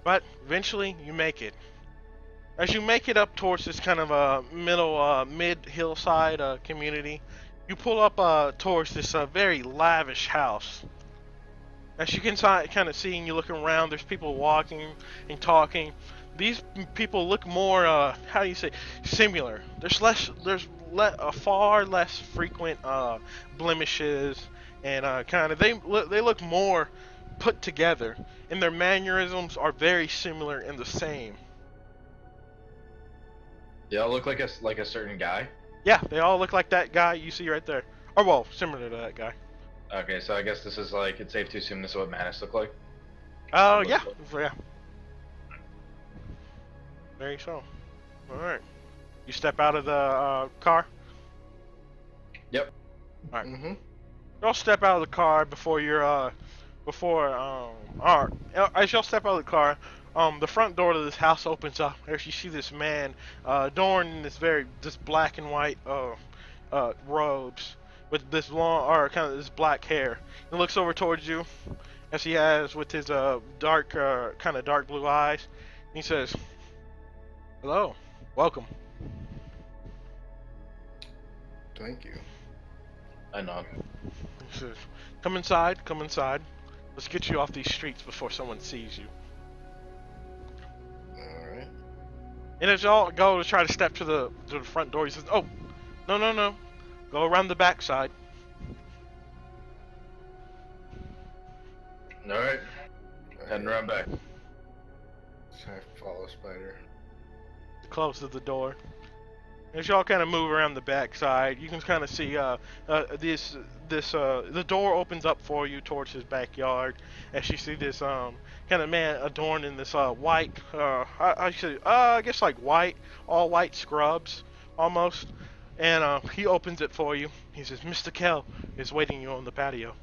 But eventually, you make it. As you make it up towards this kind of a mid-hillside community, you pull up towards this very lavish house. As you can kind of see, and you look around, there's people walking and talking. These people look more, how do you say, similar. There's far less frequent blemishes, and they look more put together, and their mannerisms are very similar and the same. They all look like a certain guy. Yeah, they all look like that guy you see right there. Or well, similar to that guy. Okay, so I guess this is like, it's safe to assume this is what Manus looked like. Oh yeah, yeah. Very so. All right. You step out of the car. Yep. All right. Mm-hmm. Y'all step out of the car before you're as y'all step out of the car, the front door to this house opens up. As you see this man, adorned in this black and white robes with this long or kind of this black hair. He looks over towards you, as he has with his dark blue eyes. He says, "Hello, welcome." Thank you. I nod. He says, "Come inside, come inside. Let's get you off these streets before someone sees you." Alright. And as y'all go to try to step to the front door, he says, "Oh, no. Go around the back side." Alright, heading around back. So I follow Spider. Closes the door. As y'all kind of move around the backside, you can kind of see the door opens up for you towards his backyard, as you see this kind of man adorned in this white I guess like all white scrubs almost, and he opens it for you. He says, "Mr. Kell is waiting you on the patio."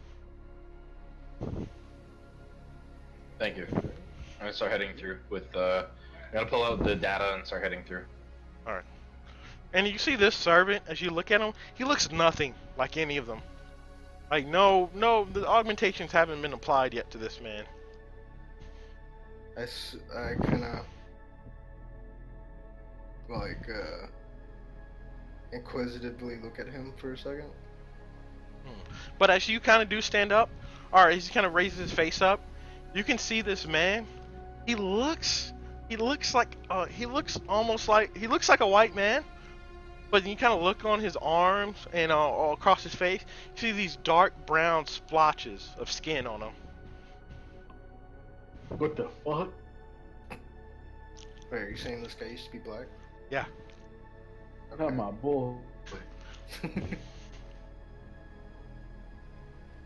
Thank you. I'm gonna start heading through with, I'm gonna pull out the data and start heading through. Alright. And you see this servant, as you look at him, he looks nothing like any of them. Like, no, the augmentations haven't been applied yet to this man. I kind of like inquisitively look at him for a second. But as you kind of do stand up, or as he kind of raises his face up, you can see this man. He looks like he looks like a white man. But you kind of look on his arms and all across his face, you see these dark brown splotches of skin on him. What the fuck? Wait, are you saying this guy used to be black? Yeah. Not my boy.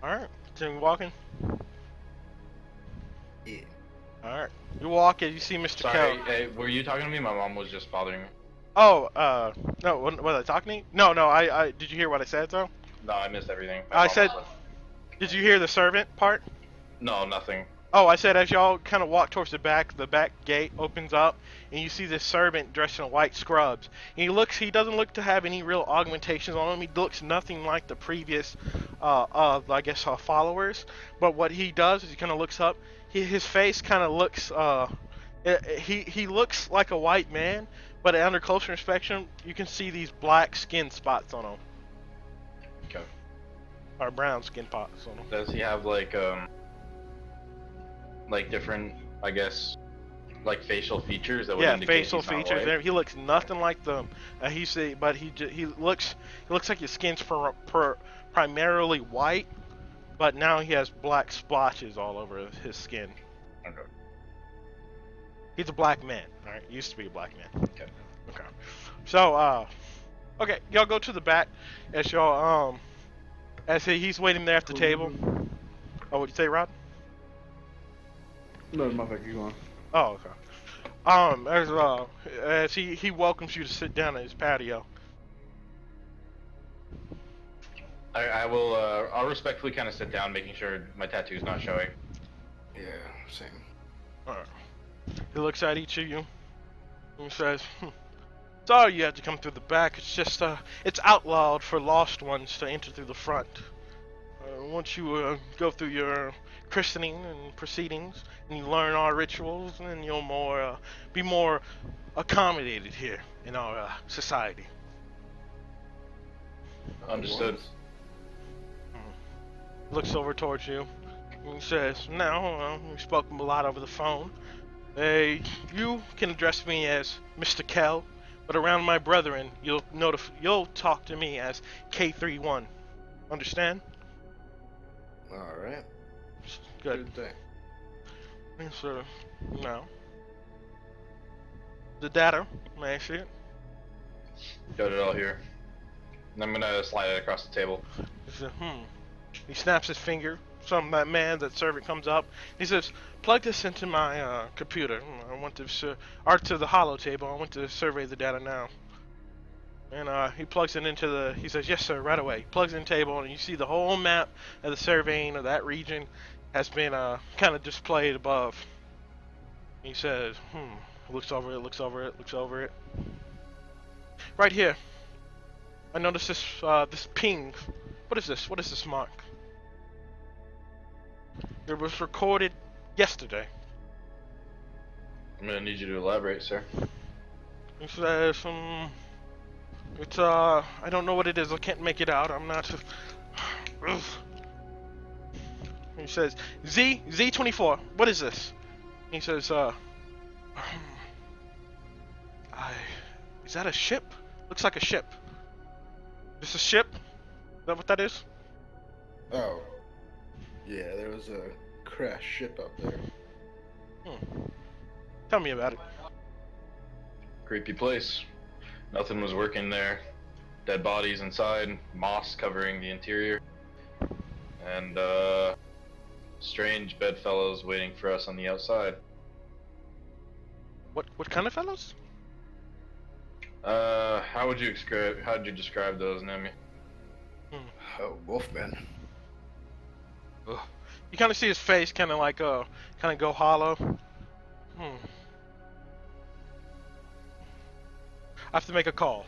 Alright, continue walking. Yeah. Alright. You walk and you see Mr. Sorry, Kell. hey, were you talking to me? My mom was just bothering me. Oh, no, was I talking to you? No, I did you hear what I said though? No, I missed everything. I said, did you hear the servant part? No, nothing. Oh, I said as y'all kind of walk towards the back gate opens up, and you see this servant dressed in white scrubs. And he doesn't look to have any real augmentations on him. He looks nothing like the previous, I guess, followers. But what he does is he kind of looks up. His face kind of looks, he looks like a white man, but under closer inspection, you can see these black skin spots on him. Okay. Or brown skin spots on him. Does he have like different, I guess, like facial features that would indicate facial he's not features. white? He looks nothing like them. He looks like his skin's primarily white, but now he has black splotches all over his skin. Okay. He's a black man. All right, used to be a black man. Okay. Okay. So okay, y'all go to the back as y'all as he's waiting there at the table. Oh, what'd you say, Rod? No, my fuck, you going. Oh, okay. As he welcomes you to sit down at his patio. I will, I'll respectfully kind of sit down, making sure my tattoo's not showing. Yeah, same. Alright. He looks at each of you and says, "Sorry you had to come through the back. It's just, it's outlawed for lost ones to enter through the front. Once you go through your christening and proceedings, and you learn our rituals, then you'll be more accommodated here in our society." Understood. Looks over towards you and says, "Now, we've spoken a lot over the phone. You can address me as Mr. Kell, but around my brethren, you'll talk to me as K31. Understand?" Alright. Good. Good thing. And so, now, the data, may I see it? Got it all here. And I'm gonna slide it across the table. He says, He snaps his finger. That servant comes up. He says, "Plug this into my computer. I want to, to the hollow table. I want to survey the data now." And he plugs it into he says, "Yes, sir, right away." He plugs in the table, and you see the whole map of the surveying of that region has been kind of displayed above. He says, looks over it. "Right here. I noticed this ping. What is this? What is this mark? It was recorded yesterday." I'm gonna need you to elaborate, sir. He says, it's, I don't know what it is. I can't make it out. I'm not... He says, Z24. What is this? He says, is that a ship? Looks like a ship. This a ship? Is that what that is? Oh. Yeah, there was a crash ship out there. Tell me about it. Creepy place. Nothing was working there. Dead bodies inside, moss covering the interior, and strange bedfellows waiting for us on the outside. What kind of fellows? How would you describe those, Nemi? Oh, Wolfman. Ugh. You kind of see his face, kind of go hollow. I have to make a call.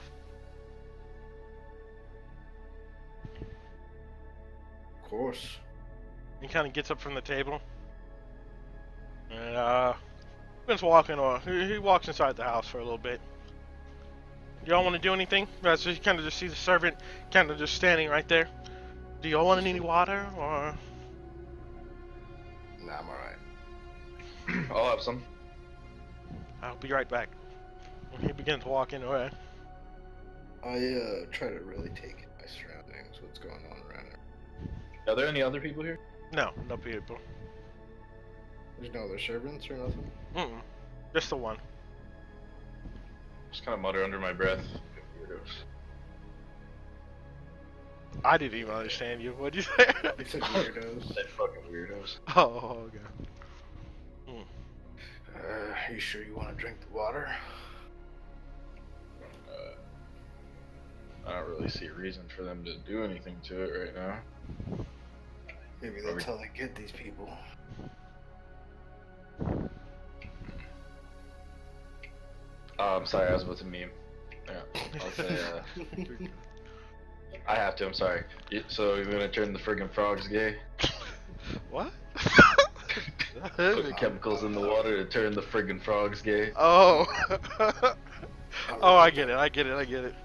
Of course. He kind of gets up from the table, and begins walking. Or he walks inside the house for a little bit. Y'all want to do anything? So you kind of just see the servant kind of just standing right there. Do y'all want any water or? Nah, I'm alright. I'll have some. I'll be right back. When he begins walking away. I try to really take in my surroundings, what's going on around here. Are there any other people here? No people. There's no other servants or nothing? Just the one. Just kind of mutter under my breath. Weirdos. I didn't even understand you. What'd you say? You said weirdos. They fucking weirdos. Oh, okay. You sure you want to drink the water? I don't really see a reason for them to do anything to it right now. Maybe that's how they get these people. I'm sorry, I was about to meme. Yeah, I'll say, I have to, I'm sorry. So you're gonna turn the friggin' frogs gay? What? Put chemicals in the water to turn the friggin' frogs gay? Oh. Oh, I get it.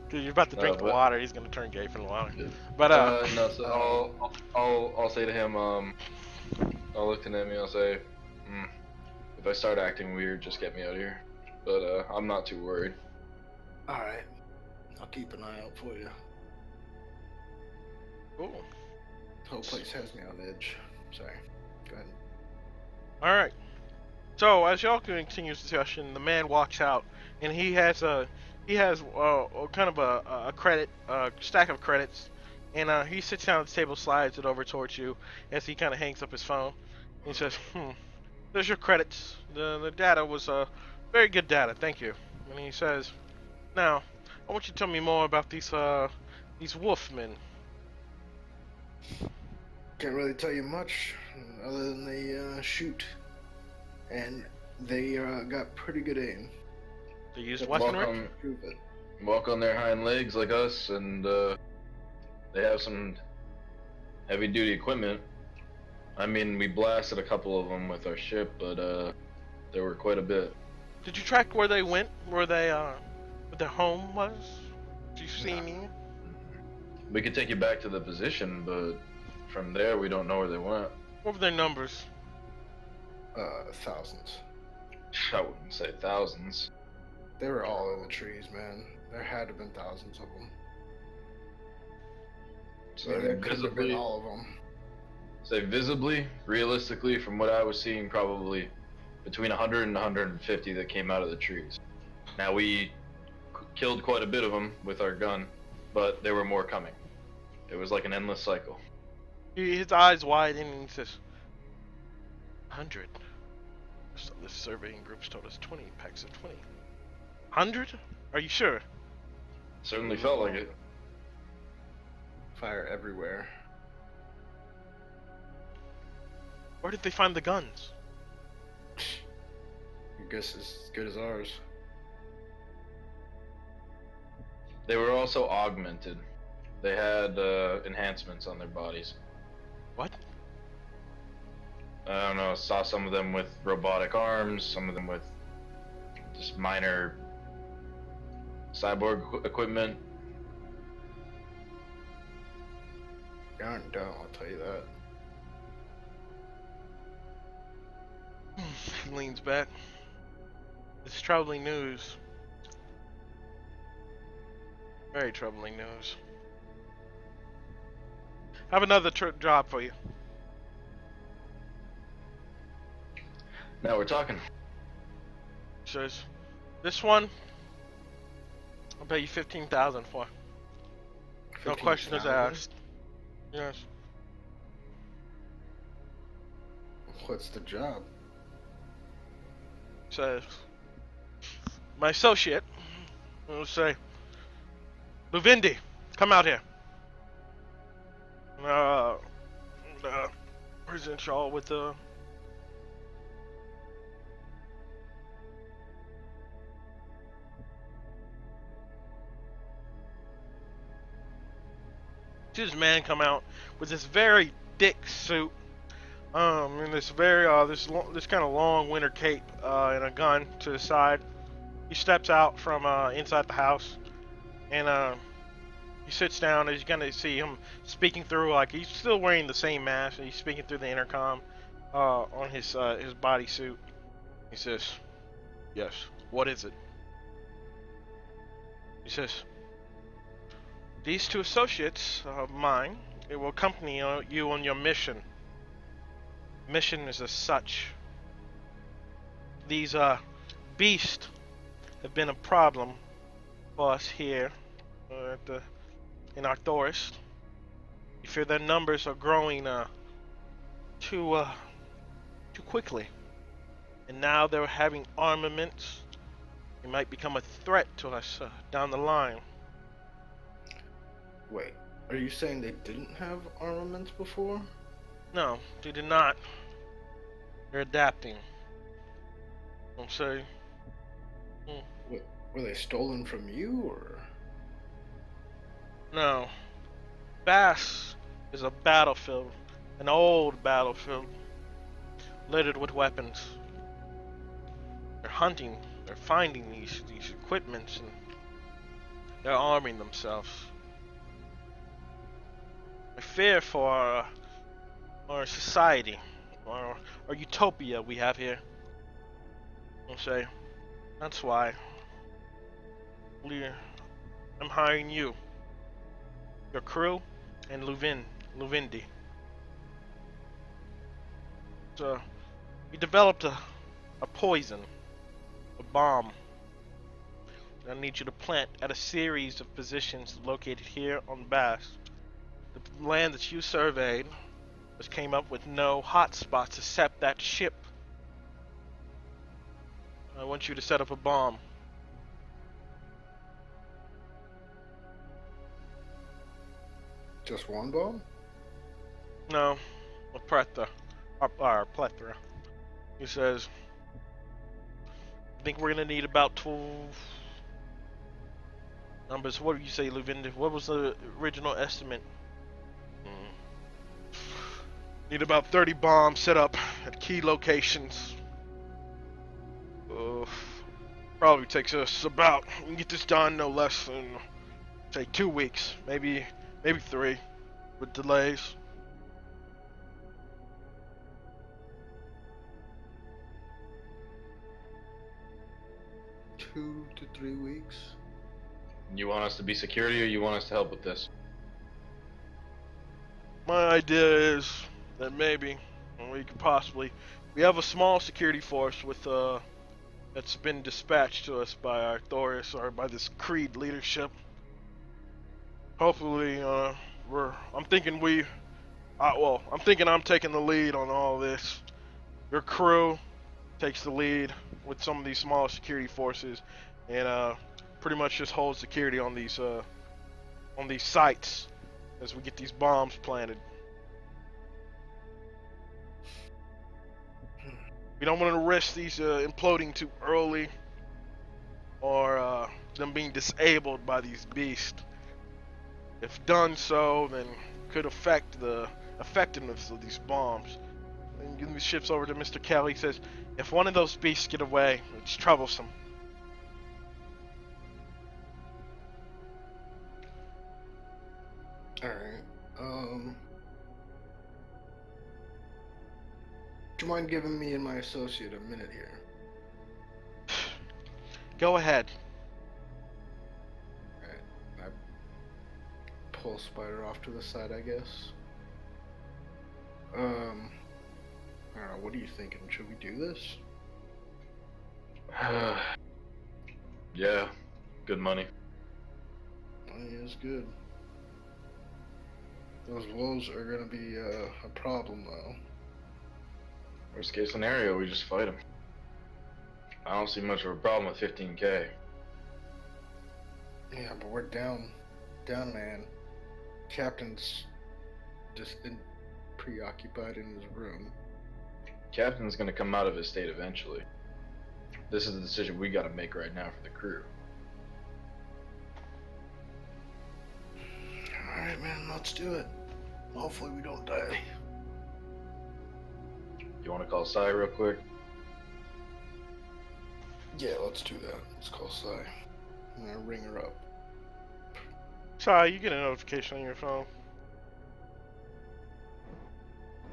Dude, you're about to drink the water. He's gonna turn gay from the water. But no. So I'll say to him, I'll look to Nemi. I'll say, if I start acting weird, just get me out of here. But I'm not too worried. All right, I'll keep an eye out for you. Cool. The whole place has me on edge. Sorry. Go ahead. All right. So as y'all continue discussion, the man walks out, and he has kind of a credit stack of credits, and he sits down at the table, slides it over towards you as he kind of hangs up his phone. He says, "There's your credits. The data was very good data. Thank you." And he says, "Now, I want you to tell me more about these wolfmen." Can't really tell you much other than they shoot, and they got pretty good aim. They use But weaponry. prove it. Walk on their hind legs like us, and they have some heavy-duty equipment. I mean, we blasted a couple of them with our ship, but there were quite a bit. Did you track where they went? Where their home was? Did you see any? We could take you back to the position, but from there we don't know where they went. What were their numbers? Thousands. I wouldn't say thousands. They were all in the trees, man. There had to have been thousands of them. So Yeah, there could have been visibly, all of them. say visibly, realistically, from what I was seeing, probably between 100 and 150 that came out of the trees. Now we killed quite a bit of them with our gun, but there were more coming. It was like an endless cycle. His eyes widen and he says, 100. So the surveying groups told us 20 packs of 20. 100? Are you sure? Certainly felt like it. Fire everywhere. Where did they find the guns? Your guess is as good as ours. They were also augmented. They had enhancements on their bodies. What? I don't know, saw some of them with robotic arms, some of them with just minor cyborg equipment. They aren't dumb, I'll tell you that. He leans back. It's troubling news. Very troubling news. I have another job for you. Now we're talking. Says, this one, I'll pay you 15,000 for. No question is 15,000? asked. Yes. What's the job? Says, my associate will say, Luvindi, come out here. Uh, present y'all with the this man come out with this very thick suit, and this very this kind of long winter cape, and a gun to the side. He steps out from inside the house, and he sits down. As you kind of see him speaking through, like he's still wearing the same mask. And he's speaking through the intercom on his bodysuit. He says, "Yes, what is it?" He says, "These two associates of mine, it will accompany you on your mission. Mission is as such. These beasts have been a problem for us here in Arcturus. We fear their numbers are growing too quickly, and now they're having armaments. They might become a threat to us down the line." Wait, are you saying they didn't have armaments before? No, they did not. They're adapting. I'm saying. Were they stolen from you, or? No. Bass is a battlefield, an old battlefield, littered with weapons. They're hunting, they're finding these equipments, and they're arming themselves. I fear for our society, our utopia we have here. I'll say, that's why I'm hiring you, your crew, and Luvindi. So, we developed a poison, a bomb, that I need you to plant at a series of positions located here on Bass. The land that you surveyed, which came up with no hotspots except that ship. I want you to set up a bomb. Just one bomb? No, a plethora. Plethora. He says, I think we're gonna need about 12 numbers. What did you say, Luvinda? What was the original estimate? Need about 30 bombs set up at key locations. Probably takes us about, we can get this done no less than, say, 2 weeks, maybe 3, with delays. Two to 3 weeks. You want us to be security, or you want us to help with this? My idea is that maybe we could possibly, we have a small security force with that's been dispatched to us by our Thoris or by this Creed leadership. Hopefully, I'm thinking I'm taking the lead on all this. Your crew takes the lead with some of these small security forces, and pretty much just holds security on these sites as we get these bombs planted. We don't want to risk these imploding too early, or them being disabled by these beasts. If done so, then could affect the effectiveness of these bombs. And giving the ships over to Mr. Kelly, says, if one of those beasts get away, it's troublesome. Alright, do you mind giving me and my associate a minute here? Go ahead. Alright, I pull Spider off to the side, I guess. I don't know, what are you thinking? Should we do this? Yeah, good money. Money is good. Those wolves are gonna be a problem though. Worst case scenario, we just fight them. I don't see much of a problem with 15K. Yeah, but we're down, man. Captain's just preoccupied in his room. Captain's gonna come out of his state eventually. This is the decision we gotta make right now for the crew. Alright, man, let's do it. Hopefully we don't die. You wanna call Sai real quick? Yeah, let's do that. Let's call Sai. I'm gonna ring her up. Sorry, you get a notification on your phone.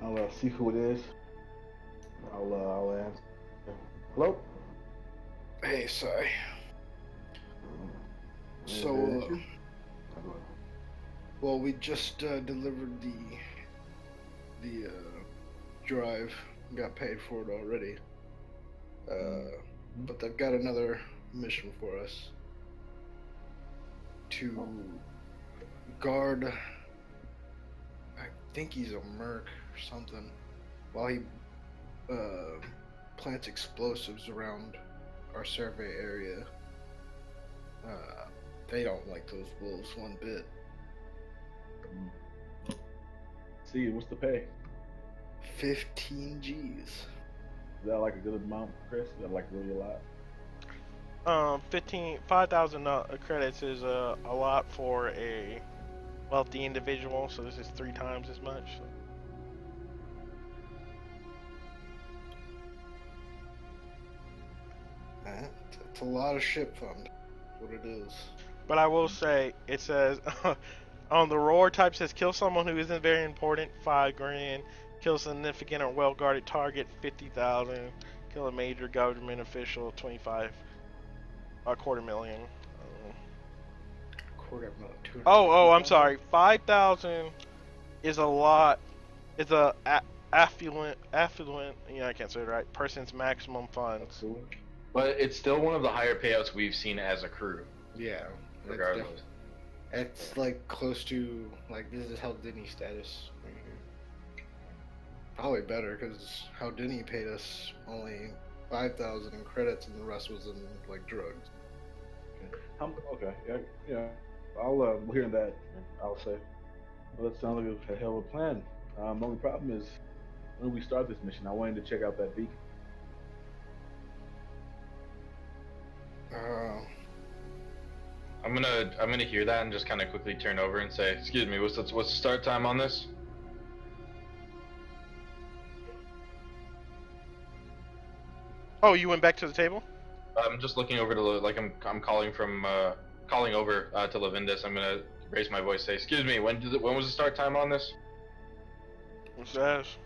I'll see who it is. I'll answer. Hello? Hey, Sai. So, well, we just delivered the drive. Got paid for it already. But they've got another mission for us. To guard, I think he's a merc or something, while he plants explosives around our survey area. They don't like those wolves one bit. See, what's the pay? 15 G's. Is that like a good amount, Chris? Is that like really a lot? 5,000 credits is a lot for a wealthy individual, so this is 3 times as much. So. It's a lot of ship fund. That's what it is. But I will say, it says on the roar type says kill someone who isn't very important, 5 grand. Kill a significant or well-guarded target, 50,000. Kill a major government official, 25. A $250,000. $250,000. Oh, I'm sorry. 5,000 is a lot. It's a affluent. Yeah, I can't say it right. Person's maximum funds. But it's still one of the higher payouts we've seen as a crew, Yeah. regardless. It's like close to, like, this is Houdini status right here. Probably better, because Houdini paid us only 5,000 in credits and the rest was in, like, drugs. Okay. Yeah. I'll hear that. I'll say. Well, that sounds like a hell of a plan. The only problem is when we start this mission, I wanted to check out that beacon. I'm gonna hear that and just kind of quickly turn over and say, "Excuse me, what's the start time on this?" Oh, you went back to the table? I'm just looking over to like I'm calling from calling over to Lavindus. I'm gonna raise my voice, say, "Excuse me, when was the start time on this?" It says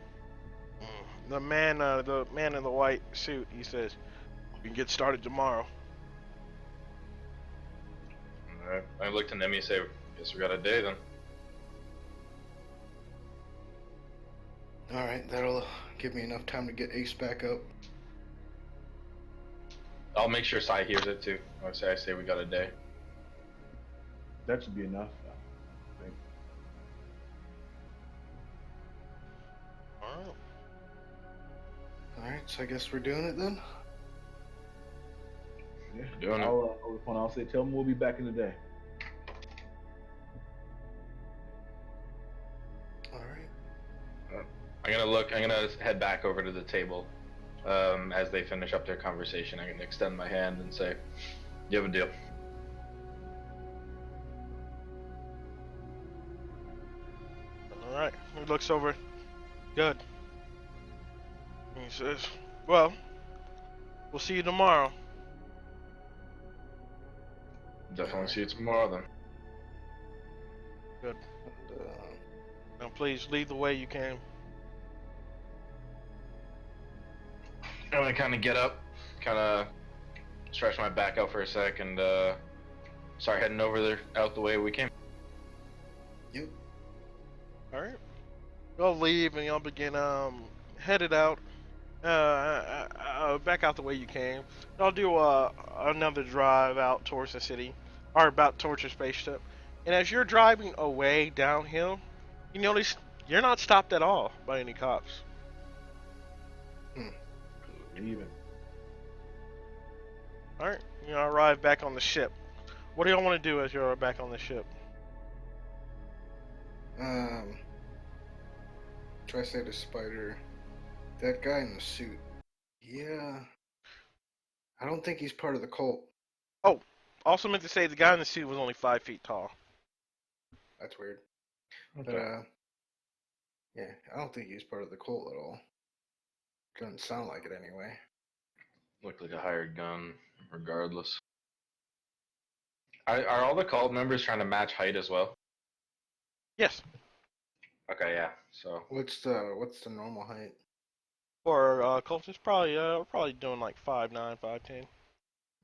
the man in the white suit. He says, "We can get started tomorrow." Alright. I look to Nemi and say, "Guess we got a day then." Alright, that'll give me enough time to get Ace back up. I'll make sure Sai hears it too. I say we got a day. That should be enough. I think. Alright. Alright, so I guess we're doing it then? Yeah. Doing it. I'll say, tell them we'll be back in the day. Alright. I'm gonna head back over to the table. As they finish up their conversation, I'm gonna extend my hand and say, "You have a deal." Alright. He looks over. Good. He says, "Well, we'll see you tomorrow." Definitely see you tomorrow then. Good. And, Now please lead the way you came. I'm gonna kind of get up, kind of stretch my back out for a sec, and start heading over there, out the way we came. yep. Alright. Y'all leave and y'all begin headed out. back out the way you came. I'll do another drive out towards the city, or about towards your spaceship. And as you're driving away downhill, you notice you're not stopped at all by any cops. Even. All right, you arrive back on the ship. What do y'all want to do as you're back on the ship? Try to say to Spider, that guy in the suit. Yeah. I don't think he's part of the cult. Oh, also meant to say the guy in the suit was only 5 feet tall. That's weird. Okay. But, yeah, I don't think he's part of the cult at all. Doesn't sound like it anyway. Looked like a hired gun, regardless. Are all the cult members trying to match height as well? Yes. Okay, yeah. So What's the normal height? For cultists, probably we're probably doing like 5'9", 5'10".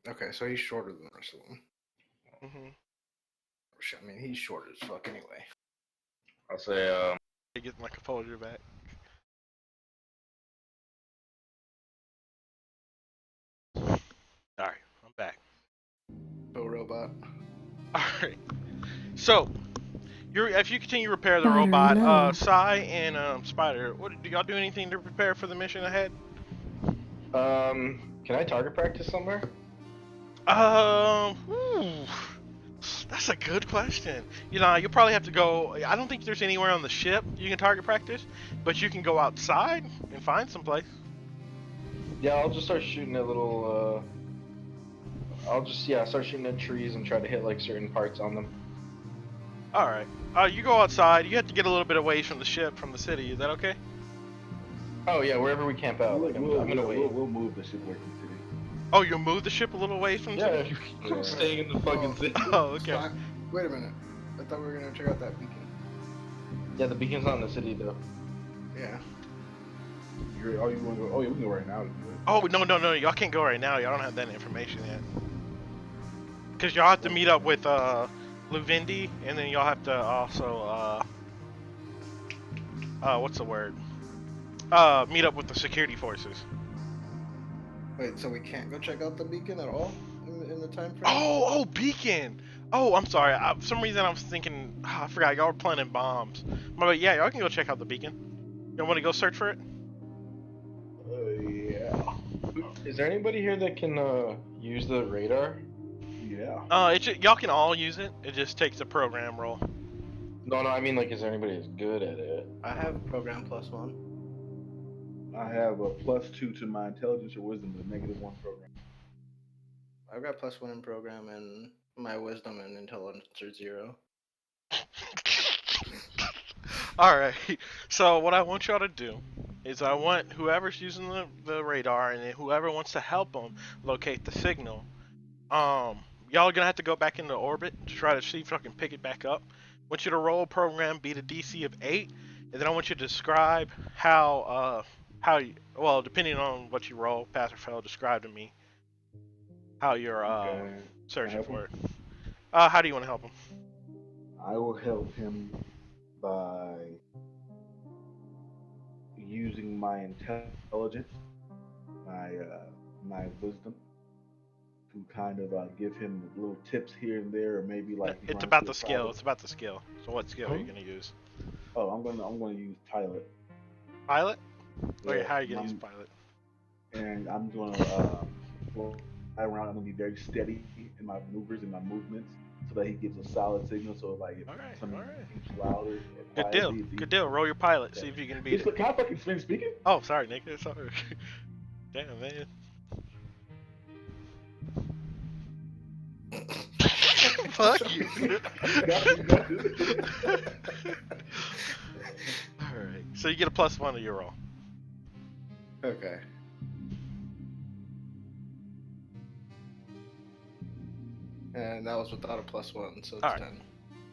Okay, so he's shorter than the rest of them. Mm-hmm. I mean, he's short as fuck anyway. I'll say Get my composure back. Alright, I'm back. Bill Robot. Alright. So, if you continue to repair the Spider, robot, no. Sai and Spider, what do y'all do anything to prepare for the mission ahead? can I target practice somewhere? Ooh, that's a good question. You know, you'll probably have to go. I don't think there's anywhere on the ship you can target practice, but you can go outside and find some place. Yeah, I'll just start shooting at little. I'll just start shooting at trees and try to hit like certain parts on them. All right. You go outside. You have to get a little bit away from the ship, from the city. Is that okay? Oh yeah, wherever we camp out. Like I'm gonna wait. We'll move the ship away from the city. Oh, you'll move the ship a little away from the Yeah, city? I'm staying in the fucking city. Oh, okay. Wait a minute. I thought we were gonna check out that beacon. Yeah, the beacon's not in the city though. Yeah. You want to go? Oh, yeah, we can go right now. Oh, no. Y'all can't go right now. Y'all don't have that information yet. Because y'all have to meet up with Luvindi, and then y'all have to also, what's the word? Meet up with the security forces. Wait, so we can't go check out the beacon at all in the time frame? Oh, Beacon! Oh, I'm sorry. For some reason I was thinking, I forgot, y'all were planning bombs. But yeah, y'all can go check out the beacon. Y'all want to go search for it? Yeah. Is there anybody here that can use the radar? Yeah. Y'all can all use it. It just takes a program roll. No, I mean like, is there anybody that's good at it? I have program +1. I have a +2 to my intelligence or wisdom, but a -1 program. I've got +1 in program, and my wisdom and intelligence are 0. Alright, so what I want y'all to do is I want whoever's using the radar and then whoever wants to help them locate the signal. Y'all are gonna have to go back into orbit to try to see if I can pick it back up. I want you to roll a program, beat a DC of 8, and then I want you to describe how well, depending on what you roll, pass or fail, describe to me how you're Okay. searching Help for him? it. How do you want to help him? I will help him by using my intelligence, my wisdom, to kind of give him little tips here and there, or maybe like if he It's runs about into the a skill. problem. It's about the skill. So what skill are you gonna use? Oh, I'm gonna use pilot. Pilot? Okay, Yeah, how are you gonna use pilot? And I'm gonna fly around. I'm gonna be very steady in my maneuvers and my movements, so that he gets a solid signal. So like if Alright, something alright. speaks louder or Good deal. quietly, it's Good easy. deal. Roll your pilot. See if you can beat it. Can I fucking finish speaking? Oh, sorry, Nick. Sorry. Damn, man. Fuck you. Alright. So you get a +1 to your roll. Okay. And that was without a +1, so it's Alright. 10.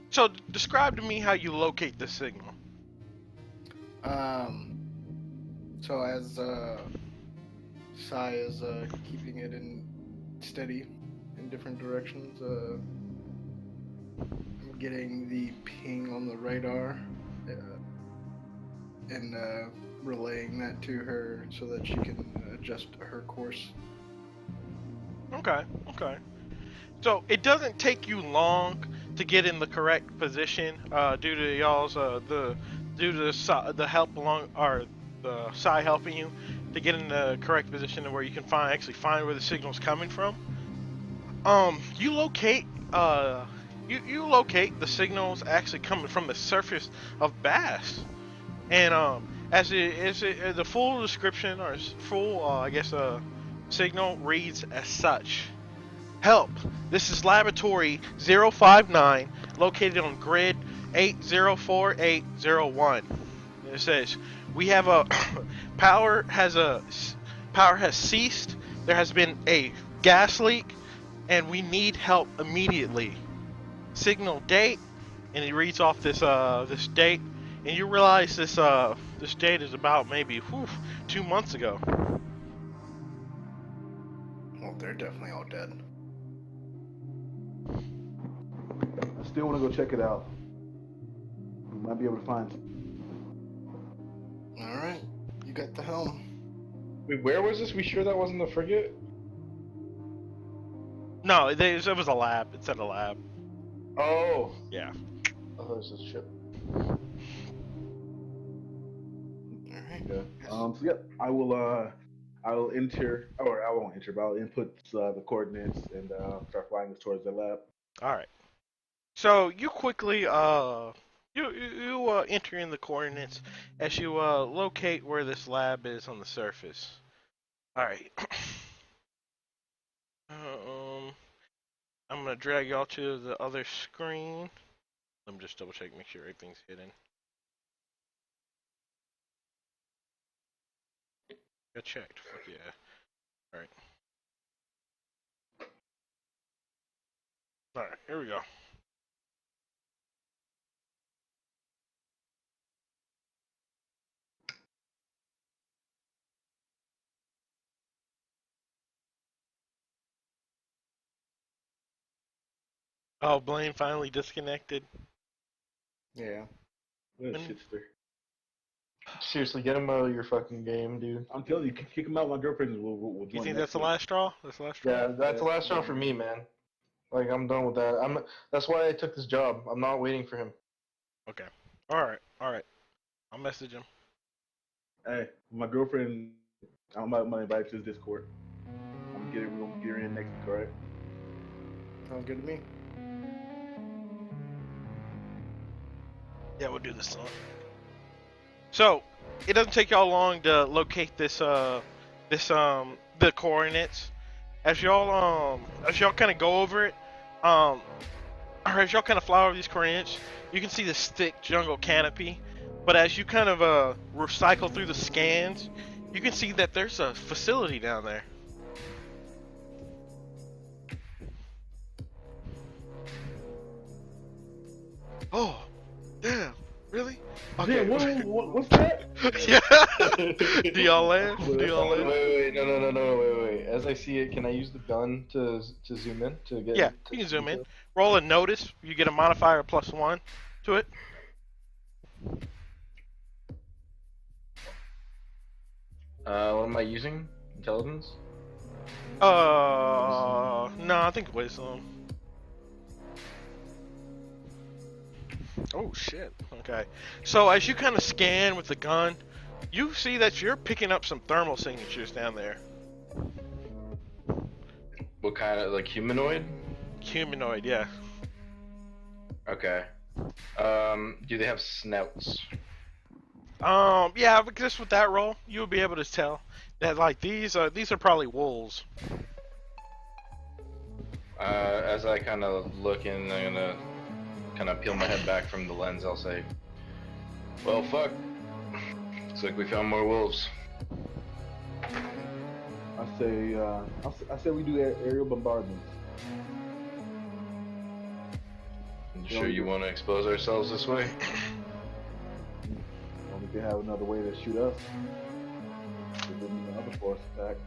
So describe to me how you locate the signal. So as Sai is keeping it in steady in different directions, I'm getting the ping on the radar, and relaying that to her so that she can adjust her course. Okay. So it doesn't take you long to get in the correct position, due to y'all's due to the help along or the Psi helping you to get in the correct position where you can find where the signal's coming from. You locate you locate the signals actually coming from the surface of Bass, and the full description or full signal reads as such. Help! This is Laboratory 059, located on grid 804801. It says, we have power has ceased, there has been a gas leak, and we need help immediately. Signal date, and he reads off this date, and you realize this date is about maybe 2 months ago. Well, they're definitely all dead. I still want to go check it out. We might be able to find. All right, you got the helm. Wait, where was this? We sure that wasn't the frigate? No, it was a lab. It said a lab. Oh. Yeah. Oh, this is ship. All right. Yeah. So yeah, I will enter, or I won't enter, but I'll input the coordinates and start flying us towards the lab. All right. So you quickly you enter in the coordinates as you locate where this lab is on the surface. All right. I'm gonna drag y'all to the other screen. Let me just double check, make sure everything's hidden. Got checked. Fuck yeah. All right. All right. Here we go. Oh, Blaine finally disconnected. Yeah. What a shitster. Seriously, get him out of your fucking game, dude. I'm telling you, kick him out. My girlfriend will You join think next that's the week. last straw? That's the last straw? Yeah, that's the last straw for me, man. Like, I'm done with that. That's why I took this job. I'm not waiting for him. Okay. All right. I'll message him. Hey, my girlfriend, I'm gonna invite her to his Discord. We're gonna get her in next week, alright? Sounds good to me. Yeah, we'll do this one. So, it doesn't take y'all long to locate the coordinates. As y'all kind of go over it, or as y'all kind of fly over these coordinates, you can see this thick jungle canopy. But as you kind of recycle through the scans, you can see that there's a facility down there. Oh, damn! Really? Okay. Damn, what's that? Yeah. Do y'all land? Wait, no, wait. As I see it, can I use the gun to zoom in to get? Yeah, you can zoom in. Roll a notice. You get a modifier +1 to it. What am I using? Intelligence? No, I think wisdom. Oh shit. Okay. So as you kind of scan with the gun, you see that you're picking up some thermal signatures down there. What kind of, like, humanoid? Humanoid, yeah. Okay. Do they have snouts? Yeah, but just with that roll, you would be able to tell that like these are probably wolves. As I kind of look in, I'm gonna kind of peel my head back from the lens. I'll say, "Well, fuck. Looks like we found more wolves." I say we do aerial bombardments. You sure you want to expose ourselves this way? Only they have another way to shoot us. Give them another force attack.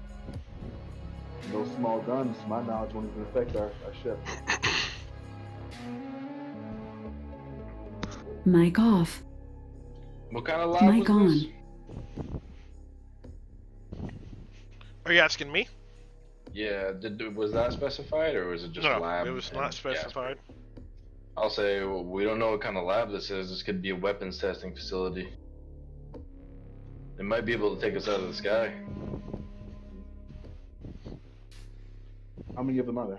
Those small guns, to my knowledge, won't even affect our ship. Mic off. What kind of lab Mic was on. this? Are you asking me? Yeah, was that specified or was it just No, lab? it was and not specified. Jasper? I'll say we don't know what kind of lab this is. This could be a weapons testing facility. They might be able to take us out of the sky. How many of them are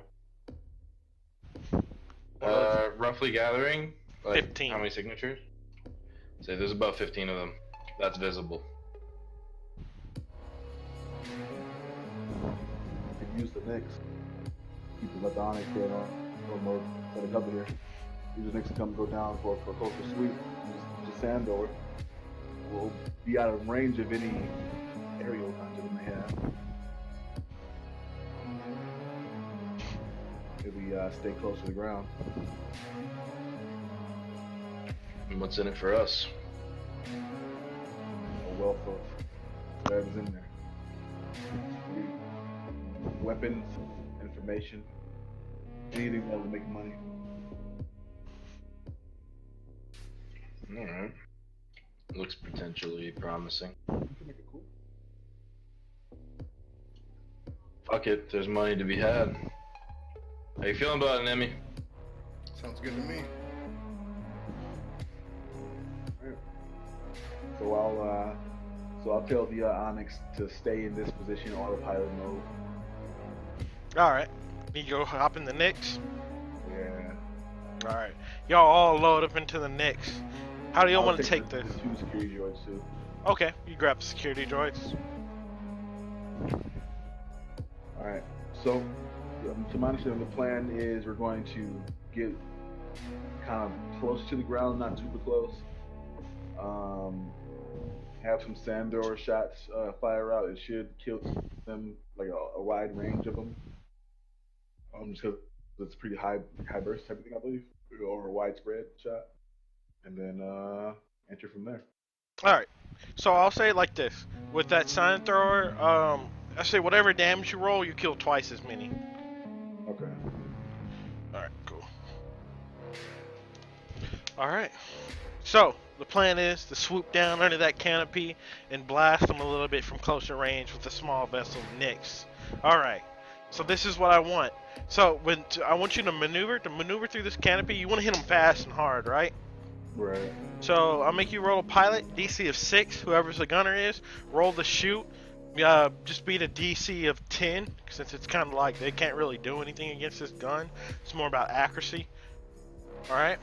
there? Roughly gathering, like 15. how many signatures? Say there's about 15 of them. That's visible. If you use the Knicks, people let the Onyx get on, or more, let it cover here. Use the Knicks to come go down for a closer sweep. Use the Sandor. Will be out of range of any aerial guns that they may have. If we stay close to the ground. And what's in it for us? A wealth of whatever's in there. Weapons, information, anything that will make money. Alright. Looks potentially promising. You can make it cool. Fuck it, there's money to be had. How you feeling about it, Nemi? Sounds good to me. So I'll tell the Onyx to stay in this position, autopilot mode. Alright. You go hop in the Knicks. Yeah. Alright. Y'all all load up into the Knicks. How do y'all I'll want to take the this? 2 security droids too. Okay, you grab the security droids. Alright. So, to my understanding, the plan is we're going to get kind of close to the ground, not super close. Have some Sandor shots fire out. It should kill them, like a wide range of them. Just because it's pretty high burst type of thing, I believe, or a widespread shot, and then enter from there. Alright. So I'll say it like this. With that sign thrower, I say whatever damage you roll, you kill twice as many. Okay. Alright, cool. Alright. So, the plan is to swoop down under that canopy and blast them a little bit from closer range with a small vessel Nyx. Alright. So this is what I want. So, I want you to maneuver through this canopy. You want to hit them fast and hard, right? Right. So, I'll make you roll a pilot, DC of 6, whoever's the gunner is. Roll the shoot. Just beat a DC of 10, since it's kind of like they can't really do anything against this gun. It's more about accuracy. Alright?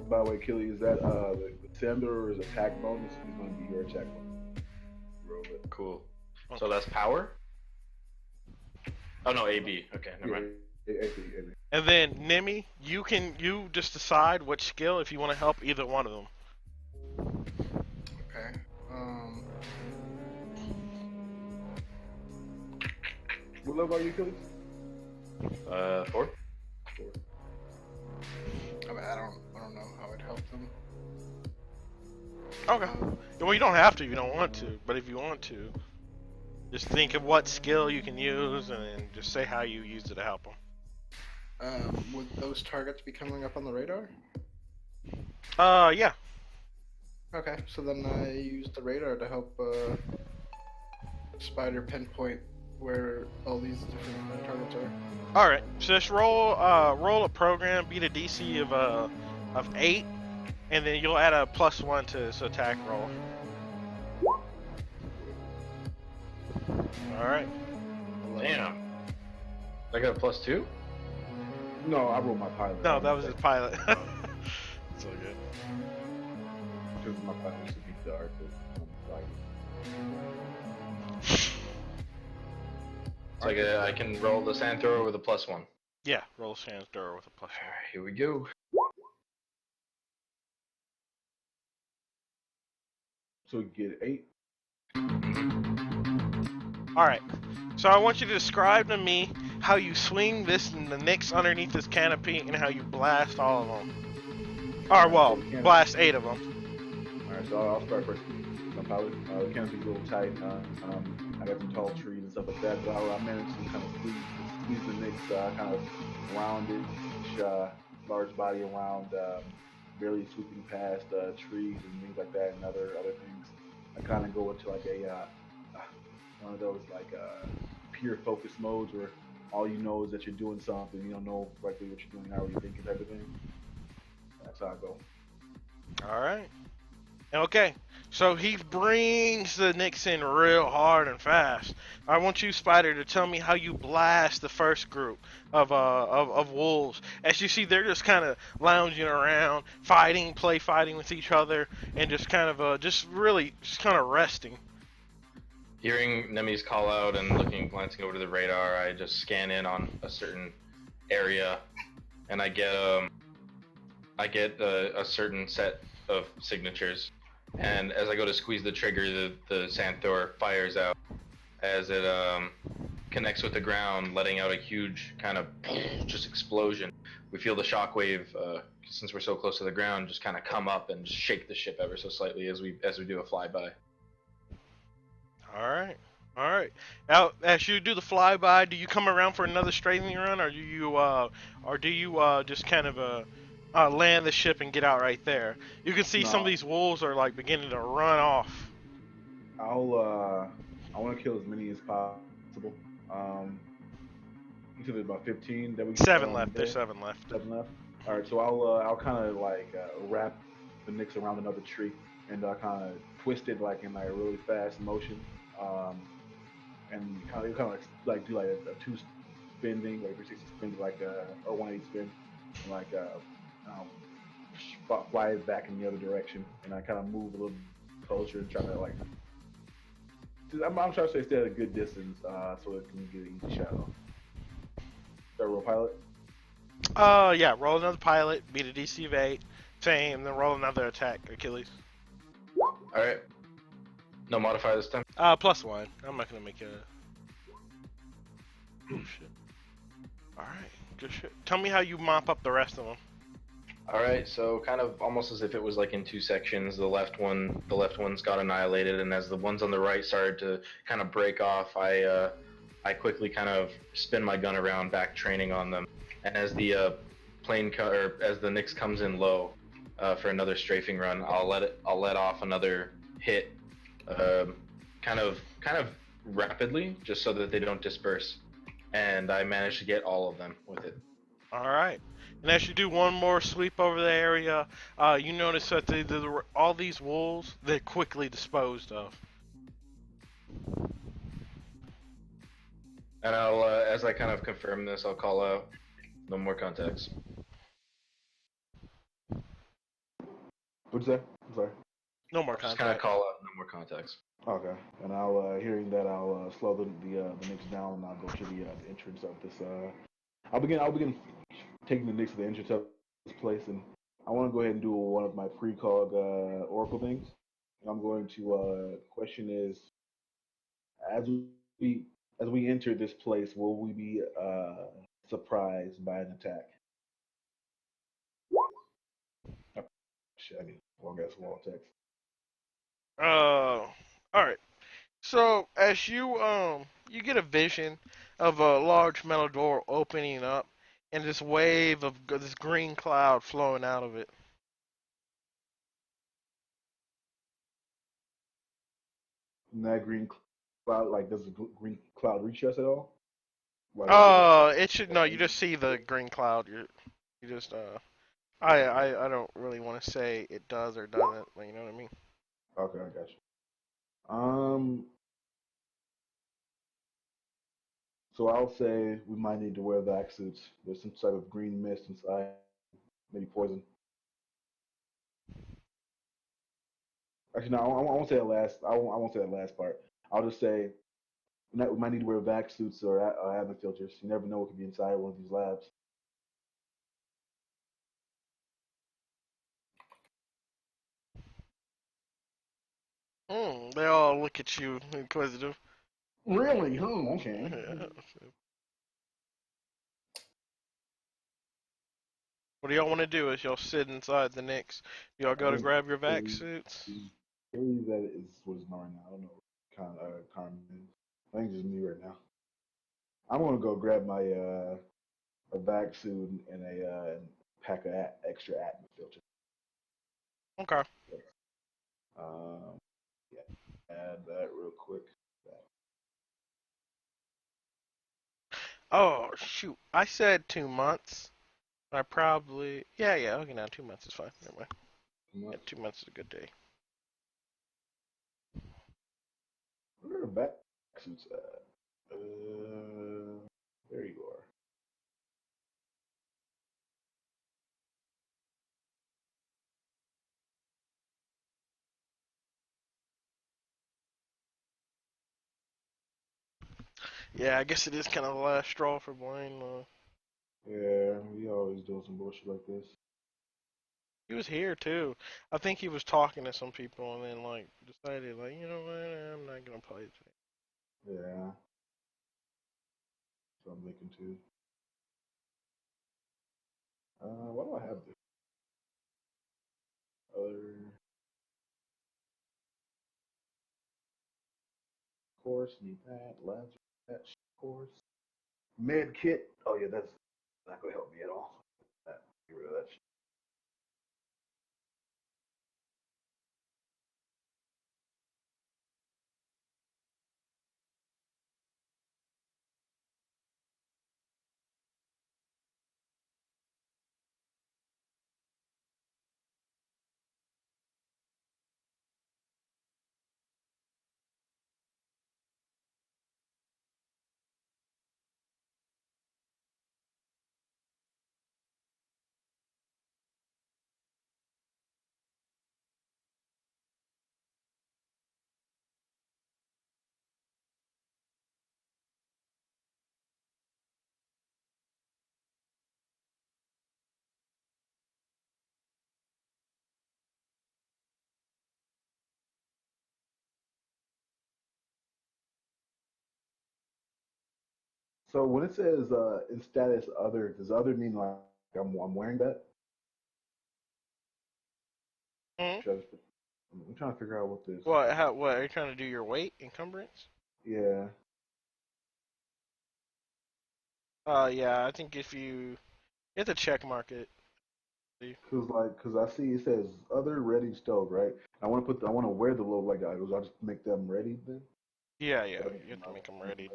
By the way, Killy, is that the Sandor's attack bonus is going to be your attack bonus? Roll it. Cool. So that's power? Oh no, AB. Okay, never mind. AB. And then, Nemi, you just decide which skill if you want to help either one of them. Okay. What level are you, Killy? 4? 4. I mean, I don't know how I'd help them. Okay. Well, you don't have to if you don't want to, but if you want to, just think of what skill you can use and then just say how you use it to help them. Would those targets be coming up on the radar? Yeah. Okay, so then I use the radar to help Spider pinpoint where all these different targets are. Alright, so just roll a program, beat a DC of 8, and then you'll add a +1 to this attack roll. Alright. Damn. I got a +2? No, I rolled my pilot. No, that was his pilot. It's all good. Because my pilot used to beat the Arctic. So I can roll the sand thrower with a +1. Yeah, roll Sans Door with a +1. Alright, here we go. So we get 8. Alright, so I want you to describe to me how you swing this and the Nyx underneath this canopy and how you blast all of them. Or, well, blast 8 of them. Alright, so I'll start first. My pilot, the canopy's a little tight. I got some tall trees and stuff like that, but I managed to kind of squeeze the Nyx kind of rounded, large body around, barely sweeping past trees and things like that and other things. I kind of go into like a one of those like pure focus modes where all you know is that you're doing something. You don't know correctly what you're doing, how you're thinking, type of thing. That's how I go. All right. Okay, so he brings the Knicks in real hard and fast. I want you, Spider, to tell me how you blast the first group of wolves. As you see, they're just kind of lounging around, play fighting with each other, and just kind of just really just kind of resting. Hearing Nemi's call out and glancing over to the radar, I just scan in on a certain area, and I get a certain set of signatures. And as I go to squeeze the trigger, the Santhor fires out as it connects with the ground, letting out a huge kind of just explosion. We feel the shockwave, since we're so close to the ground, just kind of come up and just shake the ship ever so slightly as we do a flyby. All right. All right. Now, as you do the flyby, do you come around for another straightening run, or do you just kind of land the ship and get out right there? You can see some of No, these wolves are like beginning to run off. I want to kill as many as possible. Um, you said there's about 15 that we Seven left. There's there. 7 left. 7 left. All right, so I'll kind of like wrap the Knicks around another tree and kind of twist it like in like a really fast motion, um, and kind of like do like a two spinning, like 360 spin, like or 180 spin, and like fly it back in the other direction, and I kind of move a little closer and try to like. I'm trying to stay at a good distance so it can get an easy shot off. Start roll pilot. Yeah. Roll another pilot. Beat a DC of 8. Same. Then roll another attack. Achilles. All right. No modifier this time. +1. I'm not gonna make a. Oh shit. All right. Good shit. Tell me how you mop up the rest of them. All right, so kind of almost as if it was like in two sections. The left one's got annihilated, and as the ones on the right started to kind of break off, I quickly kind of spin my gun around, back training on them. And as the as the Nyx comes in low for another strafing run, I'll let off another hit, kind of rapidly, just so that they don't disperse. And I managed to get all of them with it. All right. And as you do one more sweep over the area, you notice that all these wolves, they're quickly disposed of. And I'll, as I kind of confirm this, I'll call out no more contacts. What'd you say? I'm sorry. No more Just kind of contact. call out no more contacts. Okay, and I'll hearing that I'll slow the Knicks down and I'll go to the entrance of this. I'll begin taking the Knicks to the entrance of this place, and I want to go ahead and do one of my precog oracle things. And I'm going to question is as we as we enter this place, will we be surprised by an attack? Oh, shit, I need long ass wall text. All right. So as you get a vision of a large metal door opening up, and this wave of this green cloud flowing out of it. And that green cloud, like, does the green cloud reach us at all? Like, It should no. You just see the green cloud. You just I don't really want to say it does or doesn't. But you know what I mean? okay, I got you. So I'll say we might need to wear vac suits. There's some type of green mist inside, maybe poison. Actually, no, I won't say that last. I won't say that last part. I'll just say we might need to wear vac suits or admin filters. You never know what could be inside one of these labs. They all look at you inquisitive. Really? Oh, okay. What do y'all want to do? Is y'all sit inside the Knicks? Y'all go to grab your vac suits? I believe that is what it's not right now. I don't know what Carmen is. I think it's just me right now. I'm gonna go grab my a vac suit and a pack of extra admin filters. Okay. Um, yeah, add that real quick. Oh shoot! I said 2 months. I probably yeah. Okay, now 2 months is fine. Never mind. Come on. Yeah, 2 months is a good day. Where are the back suits at? There you are. Yeah, I guess it is kind of the last straw for Blaine. Yeah, we always doing some bullshit like this. He was here too. I think he was talking to some people and then like decided like you know what I'm not gonna play today. Yeah, so I'm thinking too. Why do I have this other course? Need that. Labs, that course. Med kit. Oh yeah, that's not gonna help me at all. Get rid of that shit. So when it says in status other, does other mean like I'm wearing that? Hmm? Should I just I'm trying to figure out what this. What? How? What? Are you trying to do your weight encumbrance? Yeah, Yeah. I think if you have to check mark it. cause I see it says other ready stove, right? I want to wear the little like goggles. I'll just make them ready then. Yeah, yeah. That ain't You have to my- make them ready.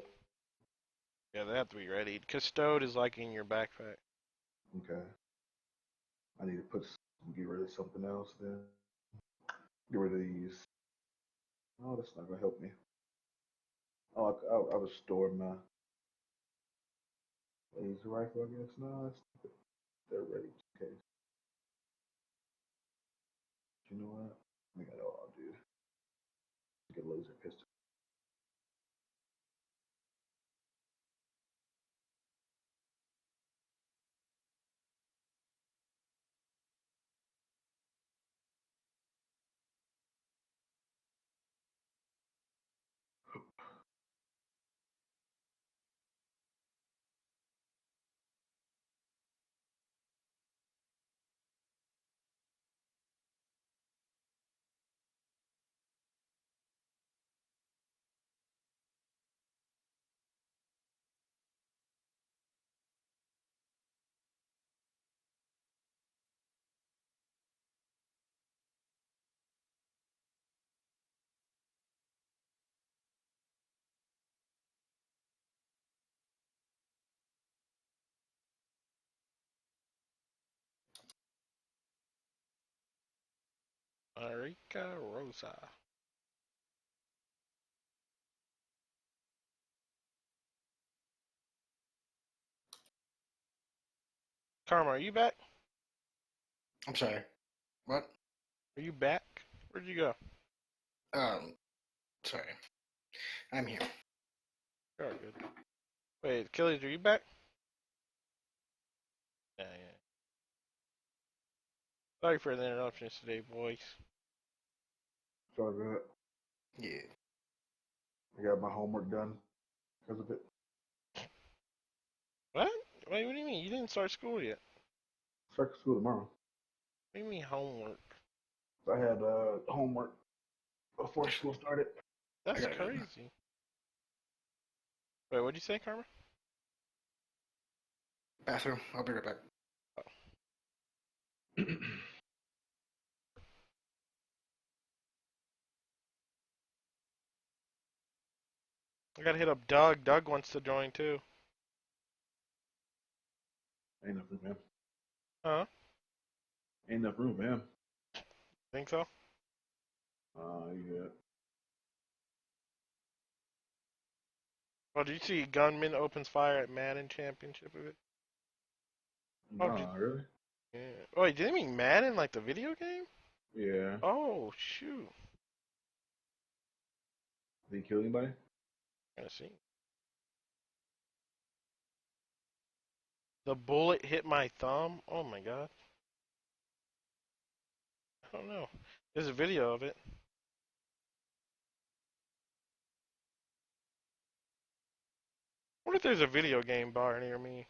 Yeah, they have to be ready. Cause stowed is like in your backpack. Okay, I need to get rid of something else then. Get rid of these. Oh, that's not gonna help me. Oh, I was storing my laser rifle. I guess no, they're ready. Okay, you know what? I think I know what I'll do. Get a laser pistol. Marika Rosa. Karma, are you back? I'm sorry. What? Are you back? Where'd you go? Um, sorry. I'm here. Oh, good. Wait, Achilles, are you back? Yeah, yeah. Sorry for the interruptions today, boys. So good. Yeah. What? I got my homework done because of it. Wait, what do you mean? You didn't start school yet. Start school tomorrow. What do you mean homework? So I had homework before school started. I That's got it done. crazy. Wait, what'd you say, Karma? Bathroom. I'll be right back. I gotta hit up Doug. Doug wants to join too. Ain't enough room for him. Huh? Ain't enough room for him. Think so? Yeah. Oh, did you see gunman opens fire at Madden Championship event? Oh, No, really? yeah. Oh, wait, did they mean Madden like the video game? Yeah. Oh, shoot. Did he kill anybody? Gotta see. The bullet hit my thumb. Oh my god. I don't know. There's a video of it. What if there's a video game bar near me?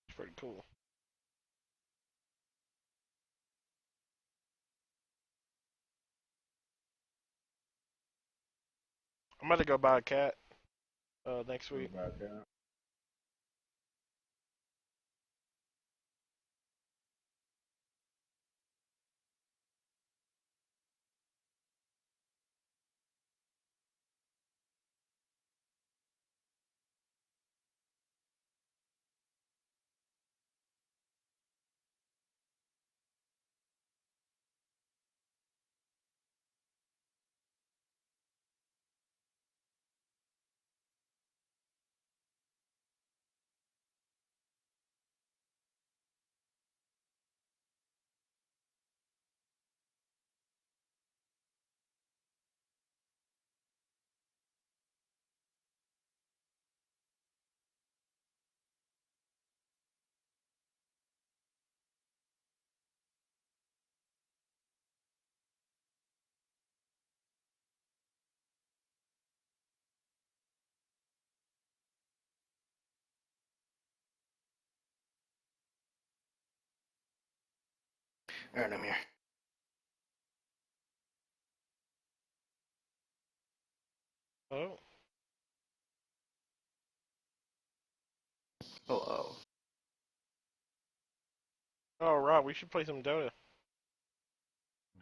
It's pretty cool. I'm about to go buy a cat next week. About that. Alright, I'm here. Oh. Hello. Oh, Rob, we should play some Dota.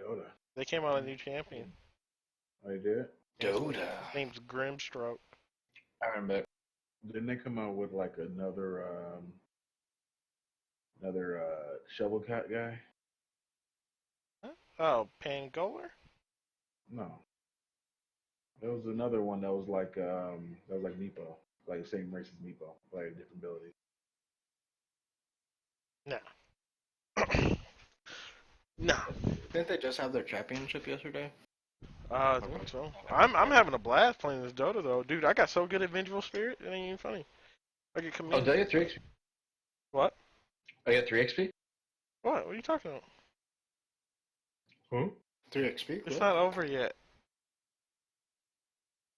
Dota. They came out a new champion. Oh, you did? Dota. His name's Grimstroke. I remember. Didn't they come out with like another shovel cat guy? Huh? Oh, Pangoler? No. There was another one that was like Meepo, like the same race as Meepo, like a different ability. Nah. Nah. Didn't they just have their championship yesterday? I think so. I'm having a blast playing this Dota though, dude. I got so good at Vengeful Spirit, it ain't even funny. I get Oh, committed. did I get 3 XP? What? I get 3 XP? What? What are you talking about? Who? 3 XP? It's What? not over yet.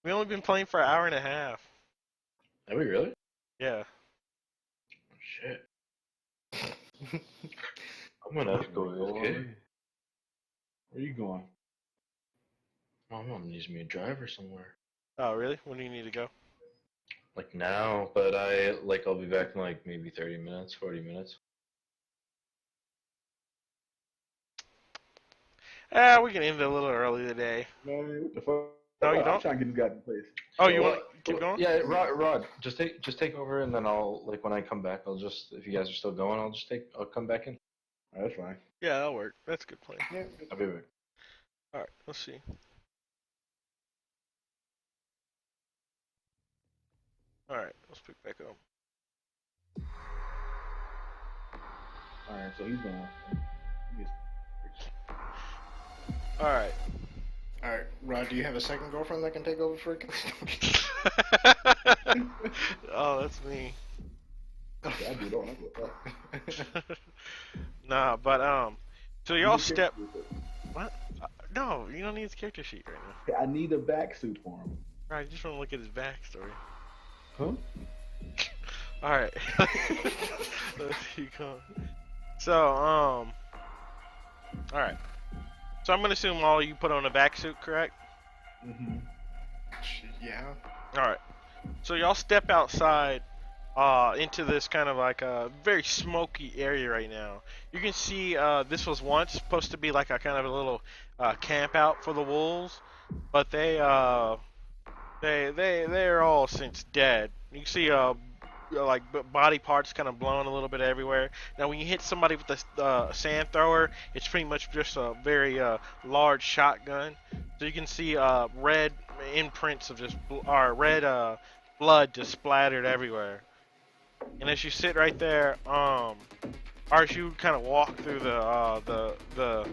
We only been playing for an hour and a half. Are we really? Yeah. Shit. I'm gonna have to go AFK. Where you going? My mom needs me a driver somewhere. Oh, really? When do you need to go? Like now, but I'll be back in like maybe 30 minutes, 40 minutes. We can end it a little early today. Man, what the fuck? No, you I'm don't? trying to get this guy in place. Oh, you Well, want to keep going? Yeah, Rod, just take over, and then I'll like when I come back, if you guys are still going, I'll come back in. All right, that's fine. Yeah, that'll work. That's a good plan. Yeah. I'll be back. All right, let's see. All right, let's pick back up. All right, so he's going. All right. Alright, Rod, do you have a second girlfriend that can take over for Oh, that's me. I do don't. Nah, but so y'all step. What? No, you don't need his character sheet right now. I need a back suit for him. Right, you just want to look at his backstory. Huh? All right. Let's keep going. So, all right. So I'm gonna assume all you put on a vac suit, correct? Mm-hmm. Yeah. All right. So y'all step outside, into this kind of like a very smoky area right now. You can see this was once supposed to be like a kind of a little camp out for the wolves, but they're all since dead. You can see like body parts kind of blowing a little bit everywhere. Now when you hit somebody with a sand thrower, it's pretty much just a very large shotgun. So you can see red imprints of just or red blood just splattered everywhere. And as you sit right there, or as you kind of walk through the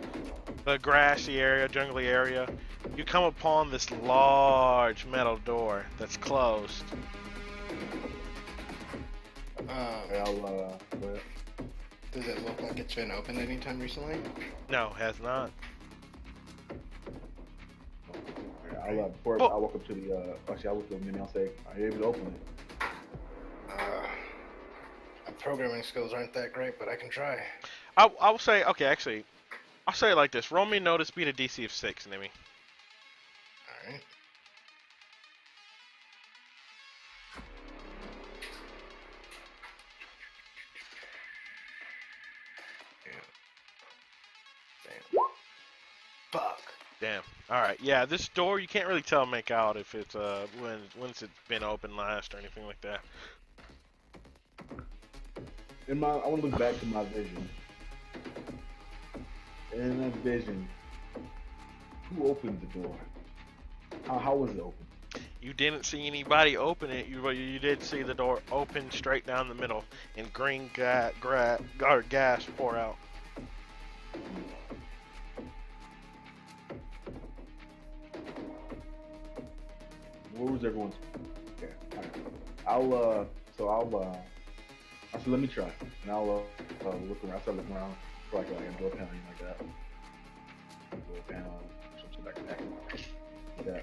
grassy area, jungly area, you come upon this large metal door that's closed. I'll but Does it look like it's been opened anytime recently? No, has not. before Oh. I walk up to the actually I look at them and I'll say, "Are you able to open it?" My programming skills aren't that great, but I can try. I will say, okay, actually, I'll say it like this: roll me a notice, beat a DC of 6, Nimmy. All right. Damn. Fuck. Damn. All right. Yeah, this door you can't really tell make out if it's when's it's been open last or anything like that. I want to look back to my vision. In that vision, who opened the door? How was it open? You didn't see anybody open it. You did see the door open straight down the middle and green gas pour out. Where was everyone's? Okay, all right. I said, let me try, and I'll look around. I start looking around for like a door panel like that. Door panel, something like that. Yeah.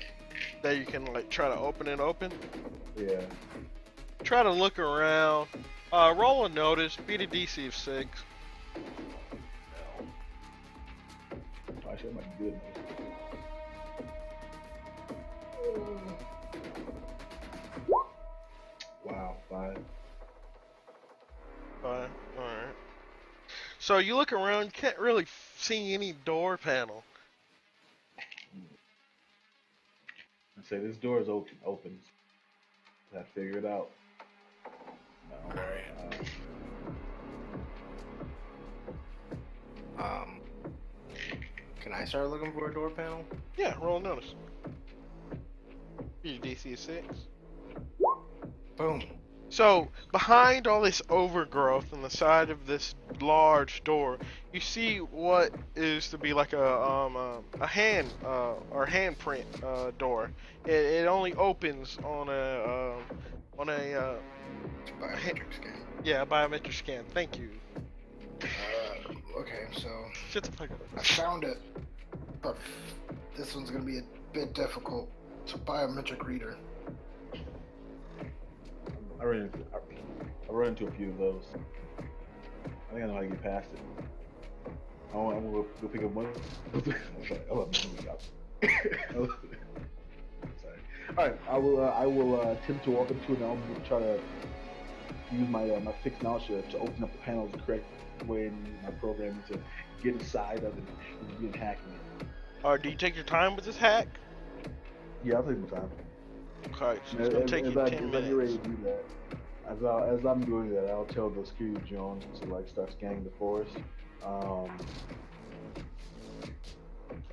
That you can like try to open it open. Yeah. Try to look around. Roll a notice. Beat a DC of 6. Actually, that might be good. Wow, 5. Alright. So you look around, you can't really see any door panel. I say this door is open. I figure it out. No, Can I start looking for a door panel? Yeah, roll a notice. Beat a DC of 6. Boom. So, behind all this overgrowth on the side of this large door, you see what is to be like a hand or handprint door. It only opens on a Biometric scan. yeah, biometric scan. Thank you. Okay, so Shut the fuck up. I found it, but this one's gonna be a bit difficult. It's a biometric reader. I run into a few of those. I think I know how to get past it. I'm gonna go pick up one. I'm sorry. Sorry. All right. I will attempt to walk up to it, and I'll try to use my fixed knowledge to open up the panels the correct way in my programming to get inside of it and begin hacking it. Alright, do you take your time with this hack? Yeah, I'll take my time. Okay, so it's gonna take you 10 As I get ready minutes. to do that, as I'm doing that, I'll tell the security Jones to like start scanning the forest.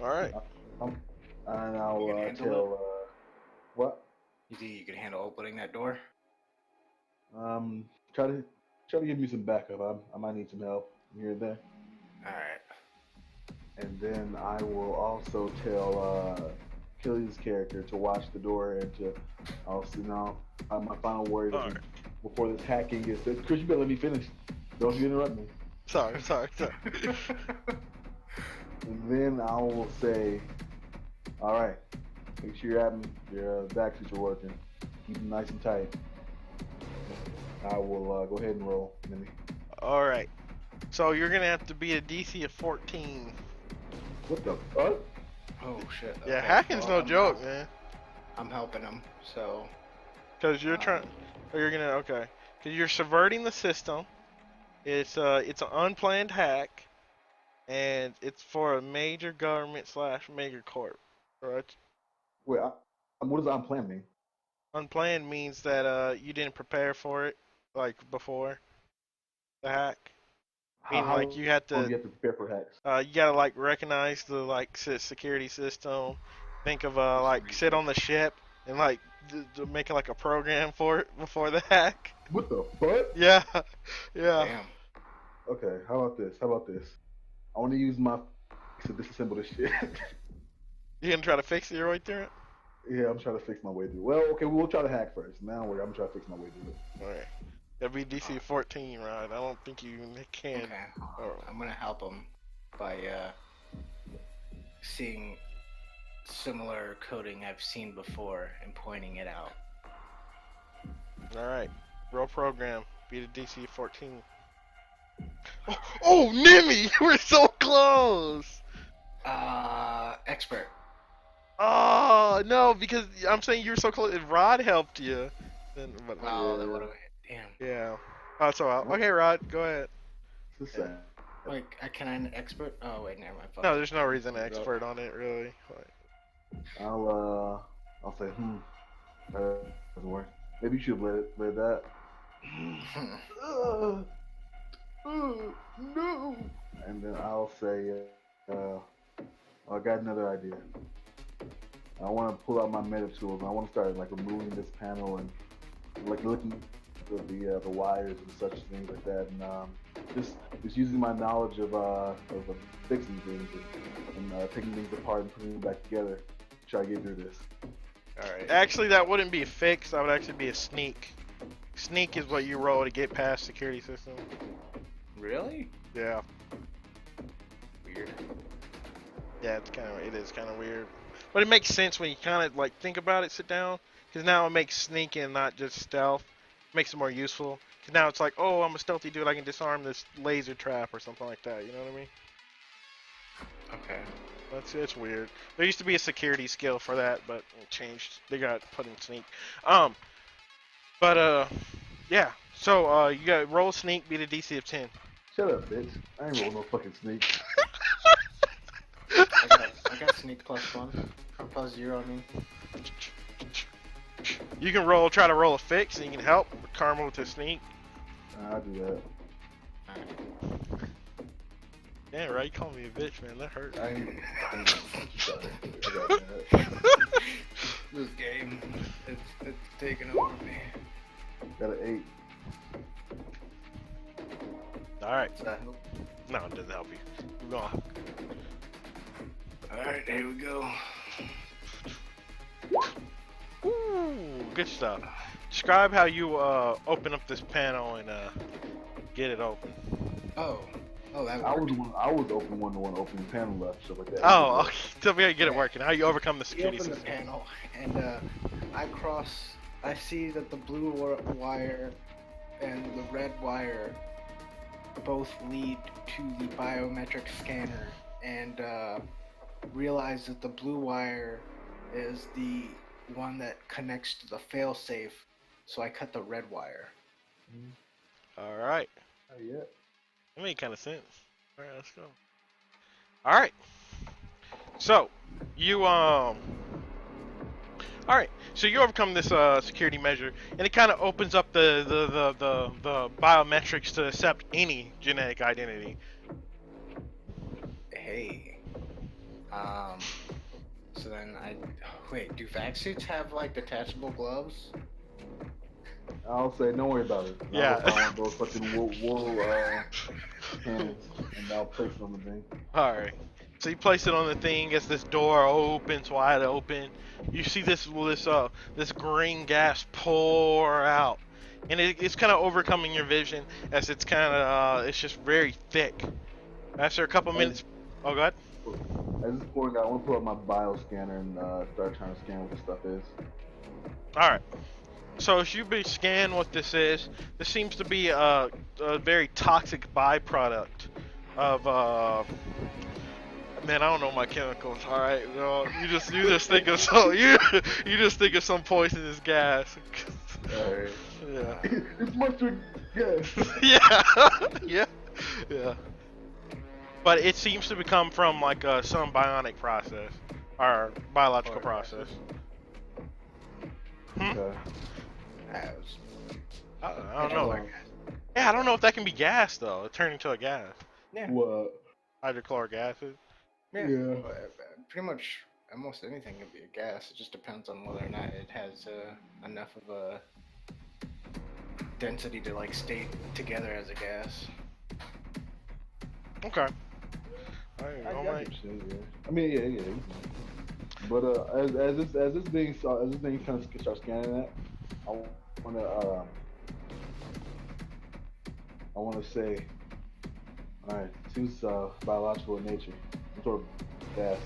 Alright. And I'll You can handle tell what? You think you can handle opening that door? Try to give me some backup. I might need some help here and there. All right. And then I will also tell Killy's character to watch the door and to also my final word is before this hacking gets this. Chris, you better let me finish. Don't you interrupt me. Sorry. And then I will say, all right, make sure your back suits are working. Keep them nice and tight. I will go ahead and roll. Mimi. All right. So you're gonna have to beat a DC of 14. What the fuck? Oh shit. Yeah, okay, hacking's well, no joke, man. I'm helping him. So. Cause you're trying, or you're gonna okay. Cause you're subverting the system. It's an unplanned hack, and it's for a major government / mega corp. Right? Wait, what does unplanned mean? Unplanned means that you didn't prepare for it like before the hack. Meaning like you had long do to you have to prepare for hacks? you gotta like recognize the like security system. Think of like sit on the ship and like making like a program for it before the hack. What the fuck? Yeah, yeah. Damn. Okay, how about this? I want to use my to disassemble this shit. You gonna try to fix it your way through it? Yeah, I'm trying to fix my way through. Well, okay, we'll try to hack first. Now I'm gonna try to fix my way through it. Alright. That'd be DC 14, right? I don't think you can. Okay. Oh. I'm gonna help him by seeing similar coding I've seen before and pointing it out. Alright. Roll program. Beat a DC 14. Oh, Nimi! We're so close! Expert. Oh, no, because I'm saying you were so close. If Rod helped you, then. Oh, then what do I? Damn. Yeah. Oh, so okay, Rod, go ahead. It's sad. Wait, can I an expert? Oh wait, never mind. Fuck. No, there's no reason to expert on it, really. I'll say, that doesn't work. Maybe you should have let that. No. And then I'll say, I got another idea. I want to pull out my meta tools. And I want to start like removing this panel and like looking at the wires and such things like that, and just using my knowledge of fixing things and taking things apart and putting them back together to try to get through this. Alright. Actually, that wouldn't be a fix. That would actually be a sneak. Sneak is what you roll to get past security system. Really? Yeah. Weird. Yeah, it is kind of weird. But it makes sense when you kind of like think about it, sit down, because now it makes sneaking not just stealth, it makes it more useful. Because now it's like, oh, I'm a stealthy dude, I can disarm this laser trap or something like that. You know what I mean? Okay. It's weird. There used to be a security skill for that, but it changed. They got put in sneak. Yeah. So you got roll sneak, beat a DC of 10. Shut up, bitch. I ain't rolling no fucking sneak. I got sneak +1. Or +0, I mean. You can try to roll a fix, and you can help Karma with his sneak. I'll do that. Alright. Yeah, right. You call me a bitch, man. That hurt. I'm sorry. I got that. This game, it's taking over me. Got an 8. All right. Does that help? No, it doesn't help you. Keep going. Alright, here we go. Ooh, good stuff. Describe how you open up this panel and get it open. Oh, that I worked. was open one to one opening panel left, stuff like that. Oh, okay. Tell me how you get it working. How you overcome the We security open the system. panel, and I see that the blue wire and the red wire both lead to the biometric scanner, and realize that the blue wire is the one that connects to the failsafe, so I cut the red wire. All right. Oh, yeah. That made kind of sense. All right, let's go. All right. So, you All right. So you overcome this security measure, and it kind of opens up the biometrics to accept any genetic identity. Hey. So then wait, do vac suits have like detachable gloves? I'll say, don't worry about it. Yeah. I'll find those fucking wool hands, and I'll place it on the thing. All right. So you place it on the thing as this door opens wide open. You see this green gas pour out, and it's kind of overcoming your vision as it's kind of it's just very thick. After a couple minutes, oh, go ahead. As this pouring out, I want to pull up my bio scanner and start trying to scan what this stuff is. All right. So as you scan what this is, this seems to be a very toxic byproduct of man, I don't know my chemicals. All right, you just think of you just think of some poisonous gas. Alright. Yeah. It's mustard gas. Yeah. Yeah. Yeah. But it seems to come from like some bionic process or biological process. Okay. I don't know. Yeah, I don't know if that can be gas though. It turned into a gas. Yeah. What? Hydrochloric acid. Yeah. Yeah. Pretty much almost anything can be a gas. It just depends on whether or not it has enough of a density to like stay together as a gas. Okay. I All got right. what you're saying, yeah. I mean, yeah. But as this thing kind of starts scanning that, I wanna say, all right, seems biological in nature, some sort of gas.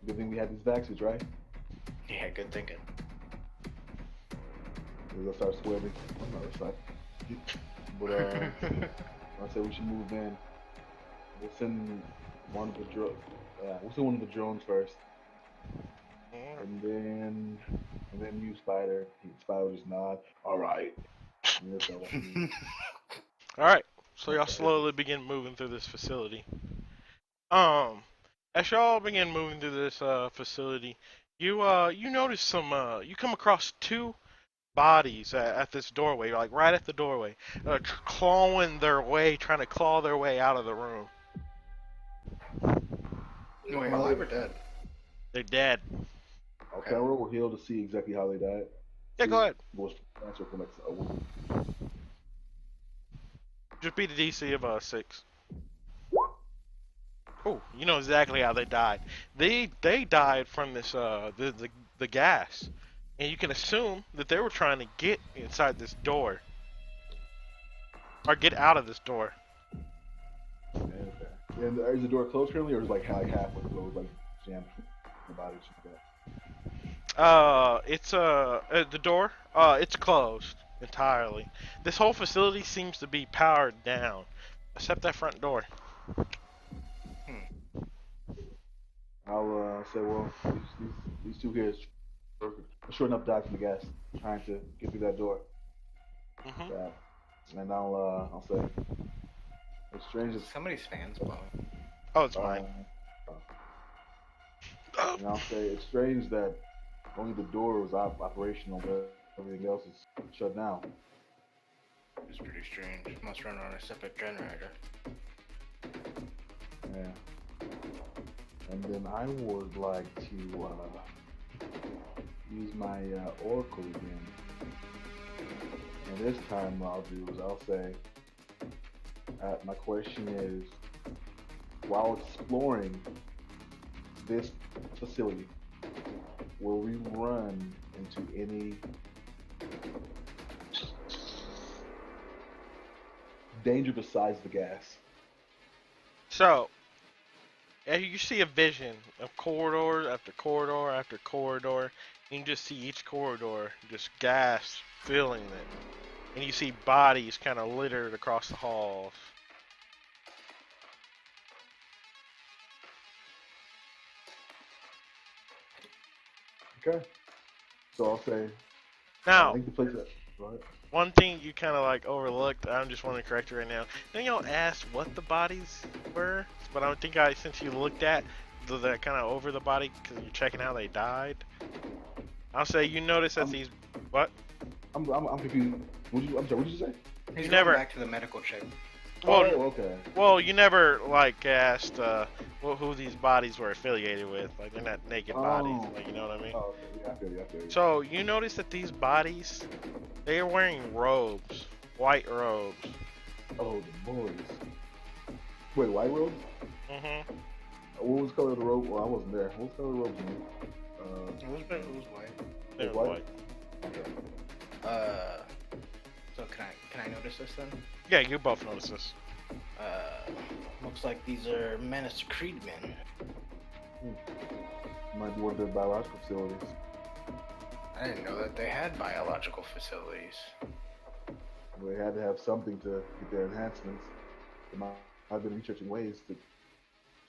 Good thing we had these vaccines, right? Yeah, good thinking. As I start sweating on the other side. But I say we should move in. We'll send one of the drones first. And then you, Spider. Spider will just nod. All right. And that's all I need. All right. So y'all slowly begin moving through this facility. As y'all begin moving through this facility, you notice you come across two bodies at this doorway, like right at the doorway, trying to claw their way out of the room. Wait, alive or dead? They're dead. Okay, I roll heal to see exactly how they died. Yeah, go ahead. Answer for next. Just beat a DC of 6. Oh, you know exactly how they died. They died from this the gas, and you can assume that they were trying to get inside this door or get out of this door. Okay. And is the door closed currently, or is it like halfway closed, like jammed? The body like that. It's the door. It's closed entirely. This whole facility seems to be powered down, except that front door. I'll say, well, these two here are sure enough died from the gas, trying to get through that door. Mm-hmm. And I'll say, it's strange as Somebody's fans blowing. Oh, it's mine. And I'll say it's strange that only the door was operational, but everything else is shut down. It's pretty strange. Must run on a separate generator. Yeah. And then I would like to use my oracle again. And this time what I'll do is I'll say, my question is, while exploring this facility, will we run into any danger besides the gas? So, you see a vision of corridor after corridor after corridor. You can just see each corridor just gas filling it. And you see bodies kind of littered across the halls. Okay. So I'll say, Now, I think the place that, right? one thing you kind of like overlooked, I just want to correct you right now. Then y'all asked what the bodies were, but I think since you looked at that kind of over the body because you're checking how they died, I'll say you notice that these what? I'm confused. I'm sorry. What did you say? He's never- going back to the medical check. Well, okay. well, you never like asked who these bodies were affiliated with. Like they're not naked bodies. Like you know what I mean? Oh, okay. Yeah, I feel you. So you notice that these bodies, they are wearing robes, white robes. Oh, the boys. Wait, white robes? Mm-hmm. What was the color of the robe? Well, I wasn't there. What was the color of the robes? It was white. They're white? white. Okay. So can I notice this then? Yeah, you both notice this. Looks like these are Menace Creed men. Might be one of their biological facilities. I didn't know that they had biological facilities. They had to have something to get their enhancements. I've been researching ways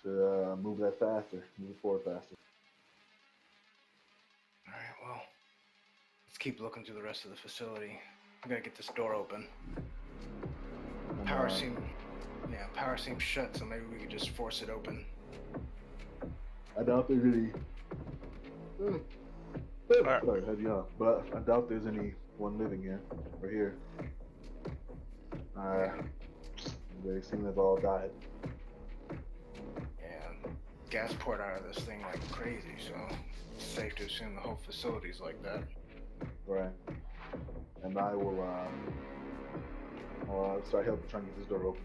to move that faster, move it forward faster. Alright, well, let's keep looking through the rest of the facility. We gotta get this door open. And, Power seems shut, so maybe we could just force it open. I doubt there's any. Alright. Sorry, head you up. But I doubt there's anyone living here or here. They seem to have all died. Yeah, gas poured out of this thing like crazy, so it's safe to assume the whole facility's like that. Right. And I will start helping try and get this door open.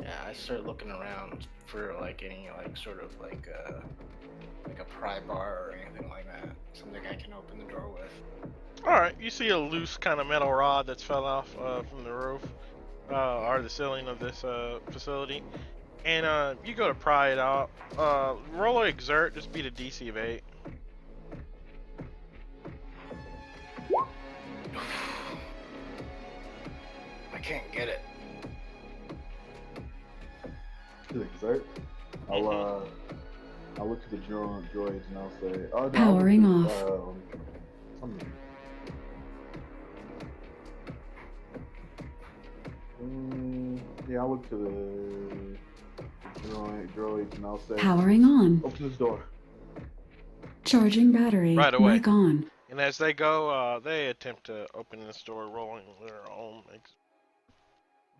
Yeah, I start looking around for like any sort of like a pry bar or anything like that. Something I can open the door with. Alright, you see a loose kind of metal rod that's fell off from the roof, or the ceiling of this facility. And you go to pry it out. Roll or exert, just beat a DC of 8. I can't get it. To the exert. I'll look to the droids and I'll say, oh, no, Powering I'll look off. to, something. Yeah, I'll look to the droids and I'll say, Powering on. open this door. Charging battery. Right away. Mic on. And as they go, they attempt to open this door, rolling their own.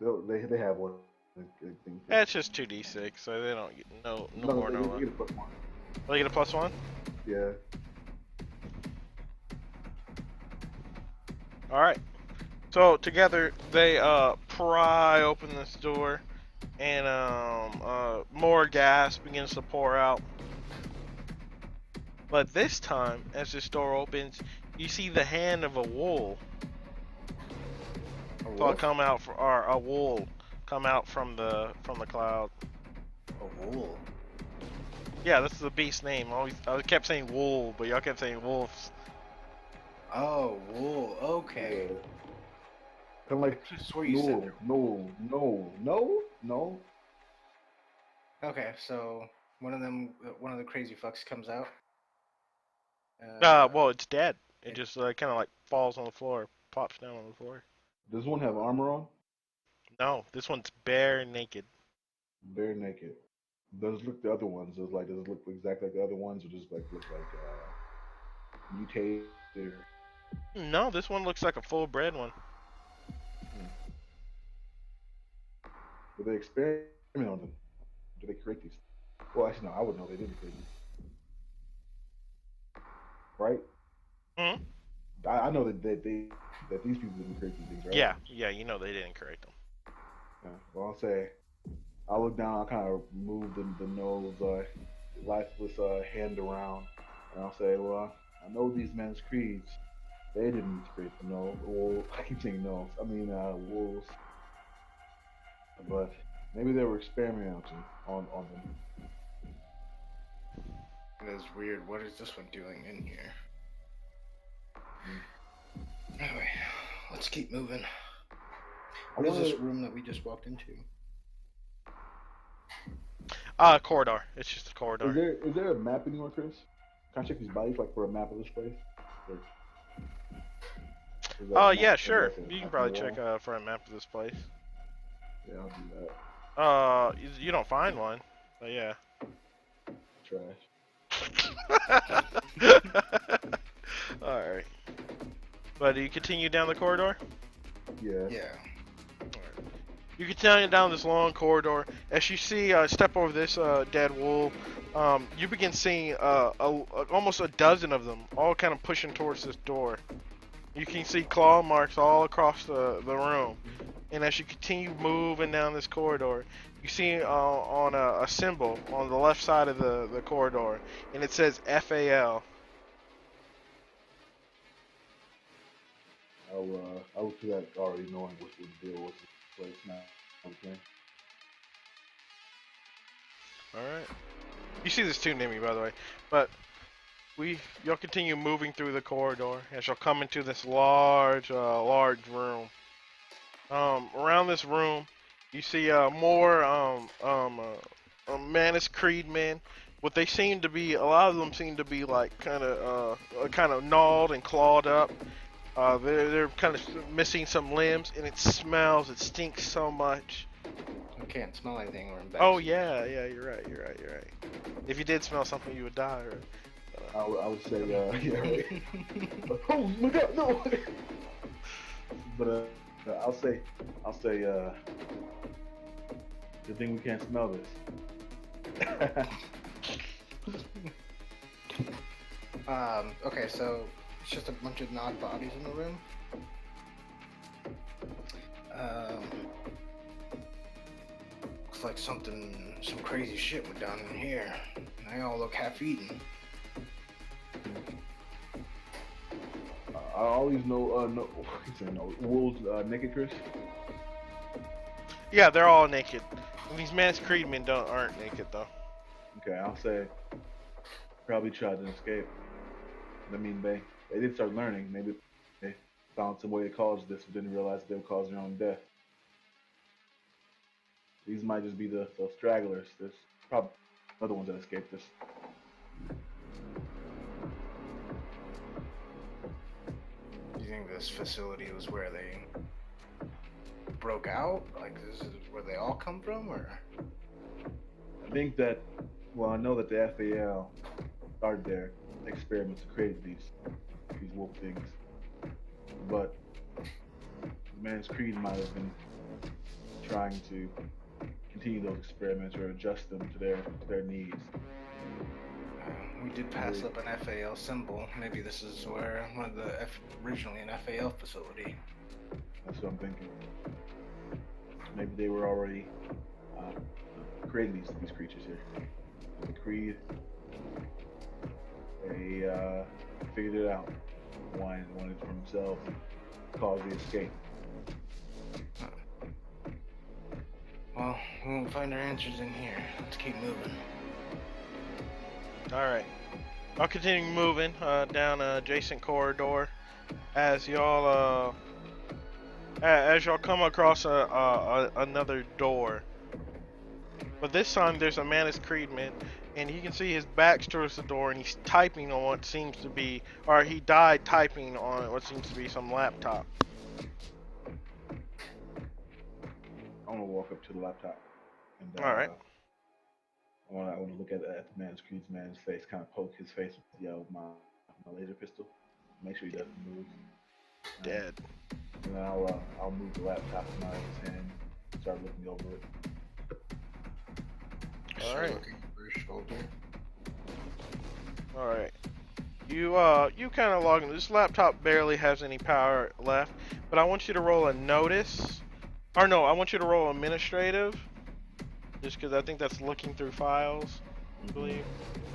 They have one. I think. It's just 2d6, so they don't get no more, no they less. get a plus one. Oh, they get a +1? Yeah. Alright. So together they pry open this door, and more gas begins to pour out. But this time, as this door opens, you see the hand of a wool come out, or a wool come out from the cloud. A wool. Yeah, this is the beast's name. I kept saying wool, but y'all kept saying wolves. Oh, wool. Okay. Yeah. Kind of like I swear you said no. Okay, so one of the crazy fucks comes out. Well, it's dead. It just kind of like falls on the floor, pops down on the floor. Does one have armor on? No, this one's bare naked. Bare naked. Does it look the other ones? Does it look exactly like the other ones, or just like look like mutated? Or... No, this one looks like a full-bred one. Do they experiment on them? Do they create these? Well, actually, no. I would know they didn't create these. Right? Hmm? I know that these people didn't create these things, right? Yeah, you know they didn't create them. Yeah. Well, I'll say, I'll look down. I'll kind of move the nose, lifeless hand around, and I'll say, well, I know these men's creeds. They didn't create the nose. Well, I keep saying nose. I mean wolves. But maybe they were experimenting on them. That is weird. What is this one doing in here? Anyway, let's keep moving. What is this room that we just walked into? Corridor. It's just a corridor. Is there a map anywhere, Chris? Can I check these bodies like for a map of this place? Yeah, sure. You can probably check for a map of this place. Yeah, I'll do that. You don't find one, but yeah. Trash. Alright. But do you continue down the corridor? Yeah. Yeah. You continue down this long corridor. As you see, step over this dead wool, you begin seeing almost a dozen of them, all kind of pushing towards this door. You can see claw marks all across the room. And as you continue moving down this corridor, you see on a symbol on the left side of the corridor, and it says FAL. I'll look to that already knowing what the deal was with this place now. Okay. Alright. You see this too, Nimmy, by the way. But You'll continue moving through the corridor as you'll come into this large room. Around this room, you see more Manus Creed men. What they seem to be, a lot of them seem to be like kind of gnawed and clawed up. They're kind of missing some limbs, and it stinks so much. We can't smell anything. We're in back. Oh yeah, you're right. If you did smell something, you would die. Right? I would say, yeah. Right. Oh my God, no! But I'll say, good thing we can't smell this. Okay, so it's just a bunch of gnawed bodies in the room. Looks like some crazy shit went down in here. They all look half-eaten. I always know, wolves naked, Chris. Yeah, they're all naked. These Manus Creed men aren't naked though. Okay, I'll say probably tried to escape. I mean, they did start learning. Maybe they found some way to cause this, but didn't realize they would cause their own death. These might just be the stragglers. There's probably other ones that escaped this. Do you think this facility was where they broke out? Like, this is where they all come from, or? I think that, well, I know that the FAL started their experiments to create these wolf things, but the Man's Creed might have been trying to continue those experiments or adjust them to their needs. We did pass up an FAL symbol. Maybe this is where originally an FAL facility. That's what I'm thinking. Maybe they were already creating these creatures here. The Creed, they figured it out. Wanted it for themselves and caused the escape. Well, we won't find our answers in here. Let's keep moving. Alright. I'll continue moving down an adjacent corridor as y'all come across another door. But this time there's a Manus Creedman, and you can see his back's towards the door, and he's typing on what seems to be, or he died typing on what seems to be some laptop. I want to walk up to the laptop. And, All right. I want to look at the man's face, kind of poke his face with my laser pistol. Make sure he doesn't move. Dead. And then I'll move the laptop in my hand, start looking over it. All right. Looking over his shoulder. All right. You kind of log in. This laptop barely has any power left, but I want you to roll a notice. Or no, I want you to roll administrative. Just because I think that's looking through files, I believe.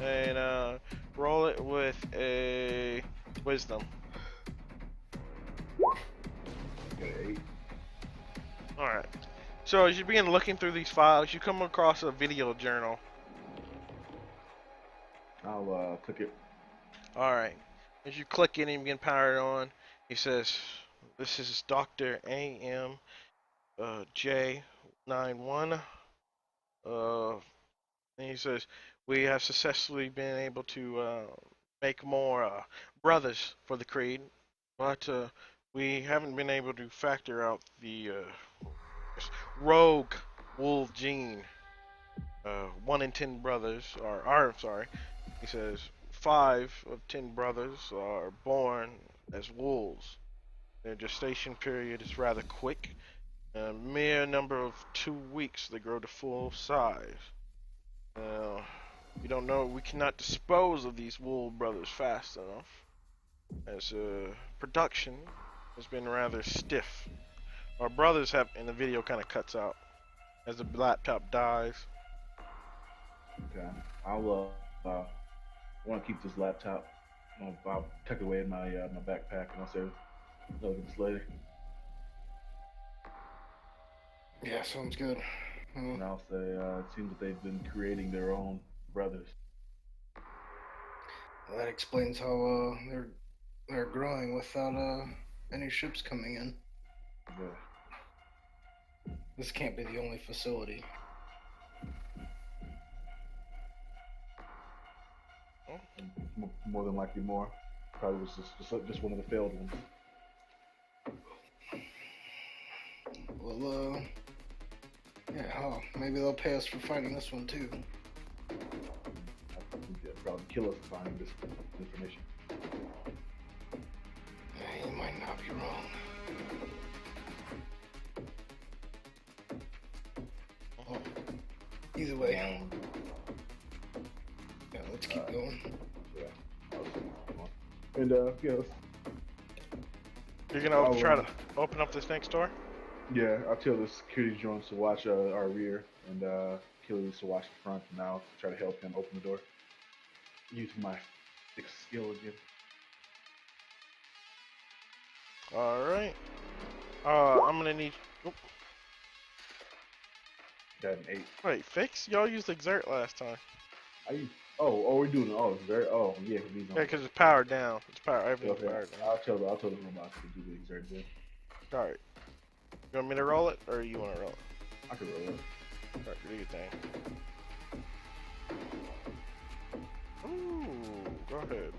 And roll it with a wisdom. Okay, 8. Alright. So as you begin looking through these files, you come across a video journal. I'll click it. Alright. As you click it and you begin power it on, he says, "This is Dr. A.M. J91. And he says, we have successfully been able to make more brothers for the Creed, but we haven't been able to factor out the rogue wolf gene. 1 in 10 brothers he says 5 of 10 brothers are born as wolves. Their gestation period is rather quick. A mere number of 2 weeks they grow to full size. We don't know. We cannot dispose of these wolf brothers fast enough, as production has been rather stiff. Our brothers have, and the video kind of cuts out as the laptop dies. Okay. I'll want to keep this laptop. I'll tuck it away in my my backpack, and I'll say, "Look at this later." Yeah, sounds good. And I'll say, it seems that they've been creating their own brothers. Well, that explains how they're growing without any ships coming in. Yeah. This can't be the only facility. More than likely more. Probably was just one of the failed ones. Well, yeah, maybe they'll pay us for finding this one too. I think they'll probably kill us for finding this information. Yeah, you might not be wrong. Well, either way, yeah, let's keep going. Yeah. And yeah, You're gonna try to open up this next door? yeah, I'll tell the security drones to watch our rear, and Achilles to watch the front, and I'll try to help him open the door. Using my sixth skill again. Alright. I'm gonna need... Oop. Got an 8. Wait, fix? Y'all used exert last time. We're doing yeah, he's on. Yeah, because it's powered down. Everything's Okay. powered down. I'll tell the robots to do the exert then. Alright. You want me to roll it, or you want to roll it? I can roll it. Alright, do your thing. Ooh, go ahead.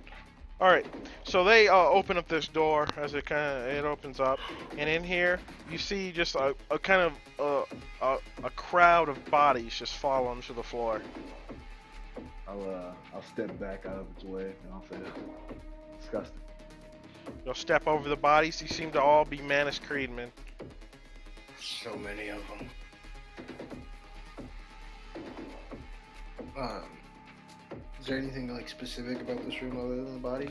Alright, so they open up this door as it opens up, and in here you see just a kind of a crowd of bodies just fall onto the floor. I'll step back out of its way and I'll say, disgusting. You'll step over the bodies. You seem to all be Manus Creedmen. So many of them. Is there anything like specific about this room other than the bodies?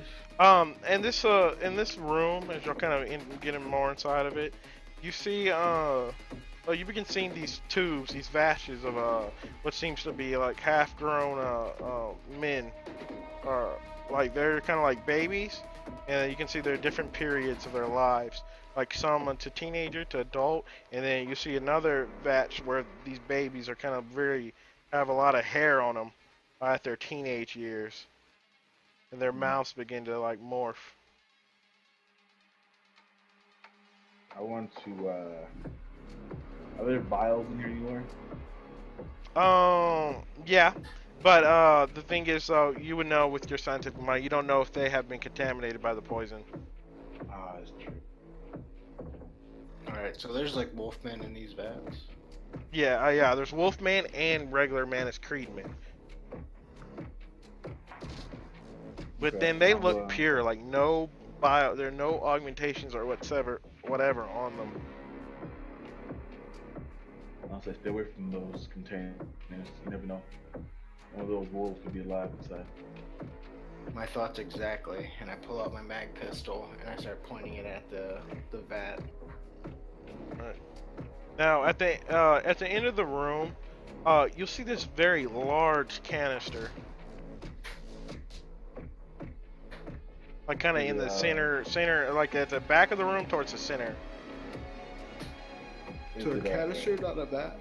In this room, as you're kind of getting more inside of it, you see you begin seeing these tubes, these vashes of what seems to be like half-grown men, like they're kind of like babies, and you can see there are different periods of their lives, like some to teenager to adult, and then you see another batch where these babies are kind of have a lot of hair on them at their teenage years, and their mouths begin to like morph. I want to, are there vials in here anywhere? Yeah, but the thing is, you would know with your scientific mind, you don't know if they have been contaminated by the poison. Ah, that's true. Alright, so there's like wolfmen in these vats. Yeah, there's Wolfman and regular Manus Creedman. But Okay, then they I'll, look pure, like there are no augmentations or whatever on them. I'll say stay away from those containers. You never know. One of those wolves could be alive inside. My thoughts exactly, and I pull out my mag pistol and I start pointing it at the vat. Right. Now at the end of the room, you'll see this very large canister. Like kind of in the center, like at the back of the room towards the center. So a canister, not a vat?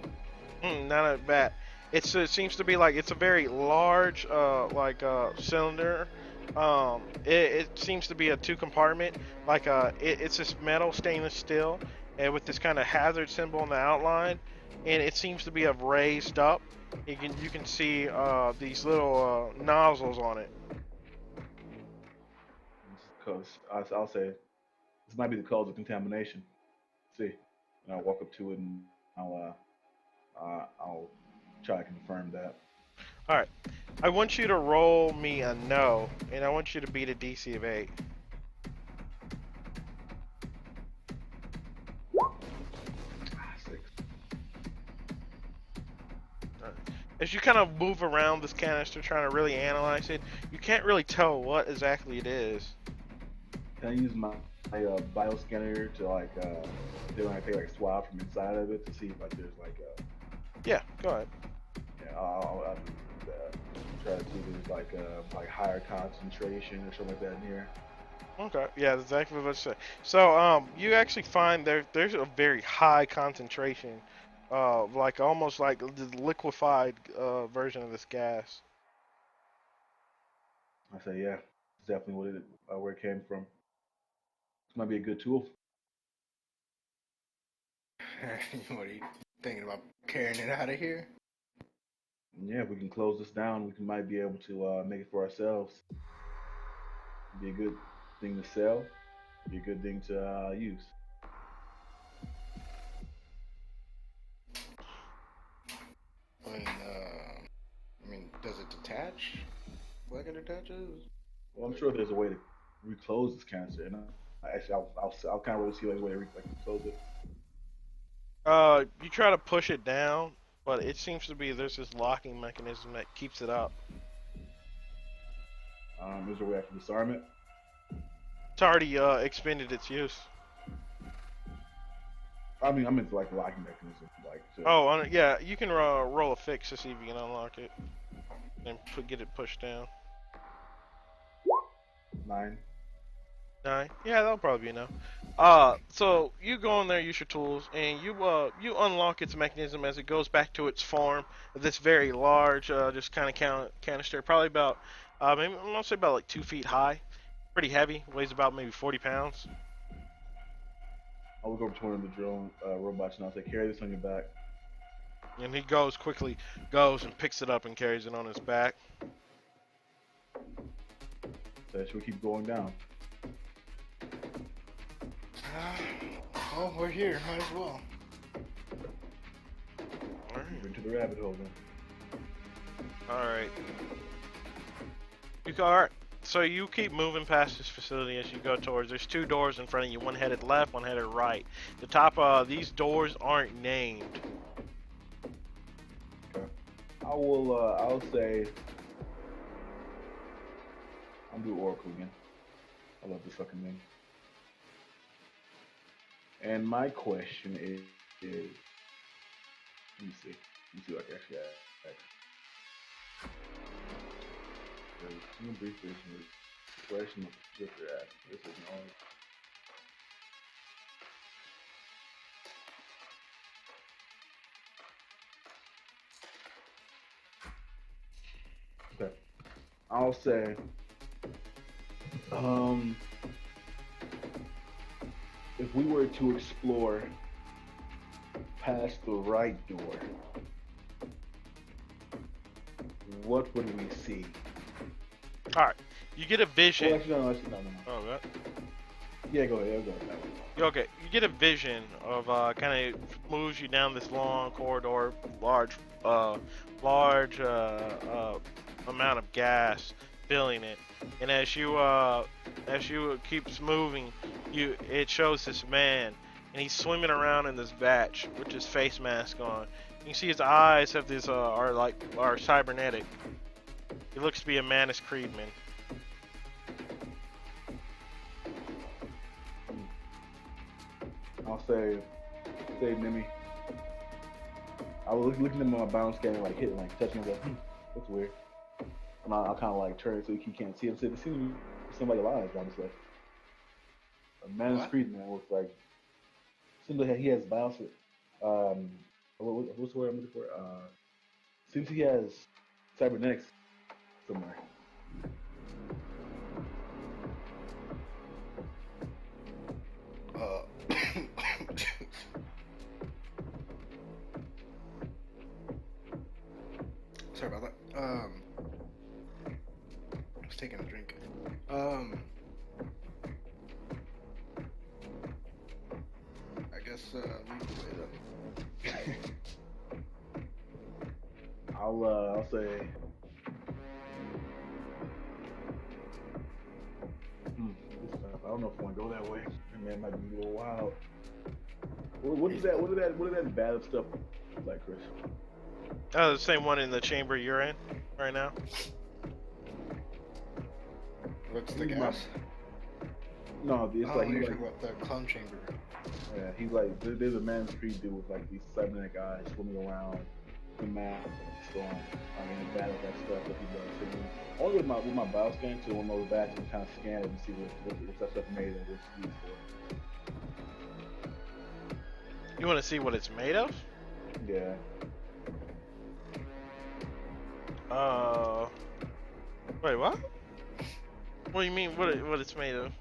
Not a vat. It seems to be like it's a very large, cylinder. It seems to be a 2-compartment. Like it's this metal stainless steel, and with this kind of hazard symbol in the outline, and it seems to be raised up. You can see these little nozzles on it. Because I'll say this might be the cause of contamination. See, and I'll walk up to it and I'll try to confirm that. All right, I want you to roll me a no, and I want you to beat a DC of 8. As you kind of move around this canister trying to really analyze it, you can't really tell what exactly it is. Can I use my bioscanner to like do I take like a swab from inside of it to see if like there's like Yeah, go ahead. Yeah, I'll try to see if there's like higher concentration or something like that in here. Okay, yeah, that's exactly what I said. So you actually find there's a very high concentration, like almost like the liquefied version of this gas. I say, yeah, it's definitely where it came from. This might be a good tool. What are you thinking about carrying it out of here? Yeah, if we can close this down, might be able to make it for ourselves. Be a good thing to sell. Be a good thing to use. I mean, does it detach like it attaches? Well, I'm sure there's a way to reclose this canister, and I'll kind of really see like a way to close it. You try to push it down, but it seems to be there's this locking mechanism that keeps it up. Is there a way I can disarm it? It's already expended its use. I mean, I'm into like the locking mechanism, like. Oh, yeah, you can roll a fix to see if you can unlock it and get it pushed down. 9. 9. Yeah, that'll probably be enough. So you go in there, use your tools, and you unlock its mechanism as it goes back to its form of this very large, just kind of canister, probably about, maybe I'm gonna say about like 2 feet high, pretty heavy, weighs about maybe 40 pounds. I'll look over to one of the drone robots and I'll say, carry this on your back. And he quickly goes and picks it up and carries it on his back. So should we keep going down? Oh, we're here. Might as well. Move into the rabbit hole then. Alright. Alright. So you keep moving past this facility as you go towards. There's 2 doors in front of you, one headed left, one headed right. The top of these doors aren't named. Okay. I'll say I'll do Oracle again. I love this fucking name. And my question is let me see what I can actually ask. Some brief question of what they're asking. This is noise. Okay. I'll say if we were to explore past the right door, what would we see? Alright. You get a vision. Well, actually, no. Oh, what? Yeah, go ahead. I'll go that way. Okay, you get a vision of kind of moves you down this long corridor, large amount of gas filling it, and as you keeps moving, it shows this man, and he's swimming around in this vatch with his face mask on. You can see his eyes have this are cybernetic. He looks to be a Manus Creedman. I'll say Nimi. I was looking at my bounce scanner, like hitting, like touching, like, that's weird. And I'll kind of like turn so he can't see him. It seems somebody alive, honestly. A Manus Creedman looks like. Seems like he has bounce. What's the word I'm looking for? Seems he has cybernetics somewhere. Sorry about that. I was taking a drink. I guess lead the way then. I'll say. I don't know if I want to go that way. Man, it might be a little wild. What did that bad stuff look like, Chris? Oh, the same one in the chamber you're in right now. What's the gas? No, it's like you're he's talking like about the clown chamber. yeah, he's like there's a Manus Creed dude with like these cybernetic eyes swimming around the map storm. I mean, the bad at that stuff that he does. So only with my bio scan to one of those bats and kind of scan it and see what that stuff made of, what's used for. You want to see what it's made of? Yeah. Wait, what? What do you mean? What it's made of?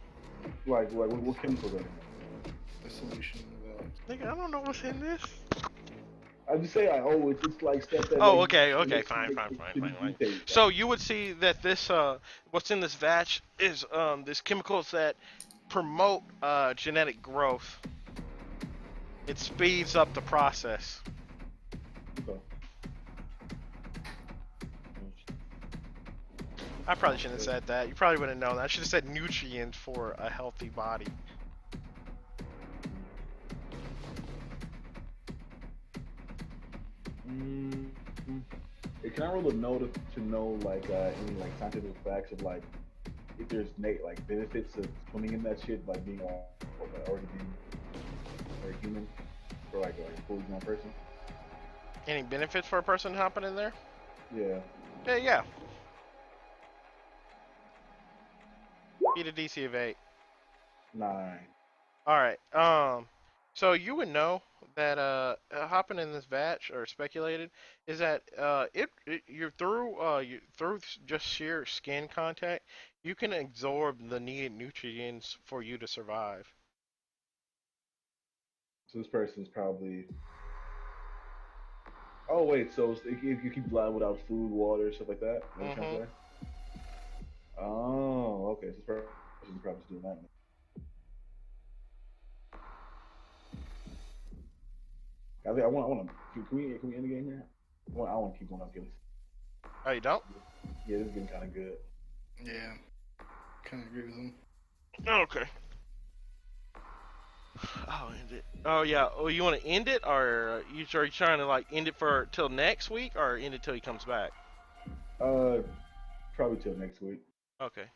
Like what chemicals are in it? The solution of Nigga, I don't know what's in this. I just say it's like stuff that Oh, like okay, makes fine. to mutate. So you would see that this, what's in this vatch is this chemicals that promote genetic growth. It speeds up the process. Okay. I probably shouldn't have said that. You probably wouldn't know that. I should have said nutrients for a healthy body. Can I roll a note to know like any like scientific facts of like if there's like benefits of swimming in that shit, like being already being a human for like a fully grown person? Any benefits for a person hopping in there? Yeah. Yeah. Beat a DC of 8. 9. Alright, so you would know that hopping in this vatch, or speculated, is that you're through just sheer skin contact, you can absorb the needed nutrients for you to survive. So this person's probably. Oh wait, so you keep alive without food, water, stuff like that. Is that what you're trying to say? Oh, okay. So this person's probably just doing that. I want to. Can we end the game here? I want to keep going. Oh, you don't? Yeah, this is getting kind of good. Yeah. Kind of agree with him. Okay. Oh, end it. Oh yeah. Oh, you want to end it, or are you trying to like end it for till next week, or end it till he comes back? Probably till next week. Okay.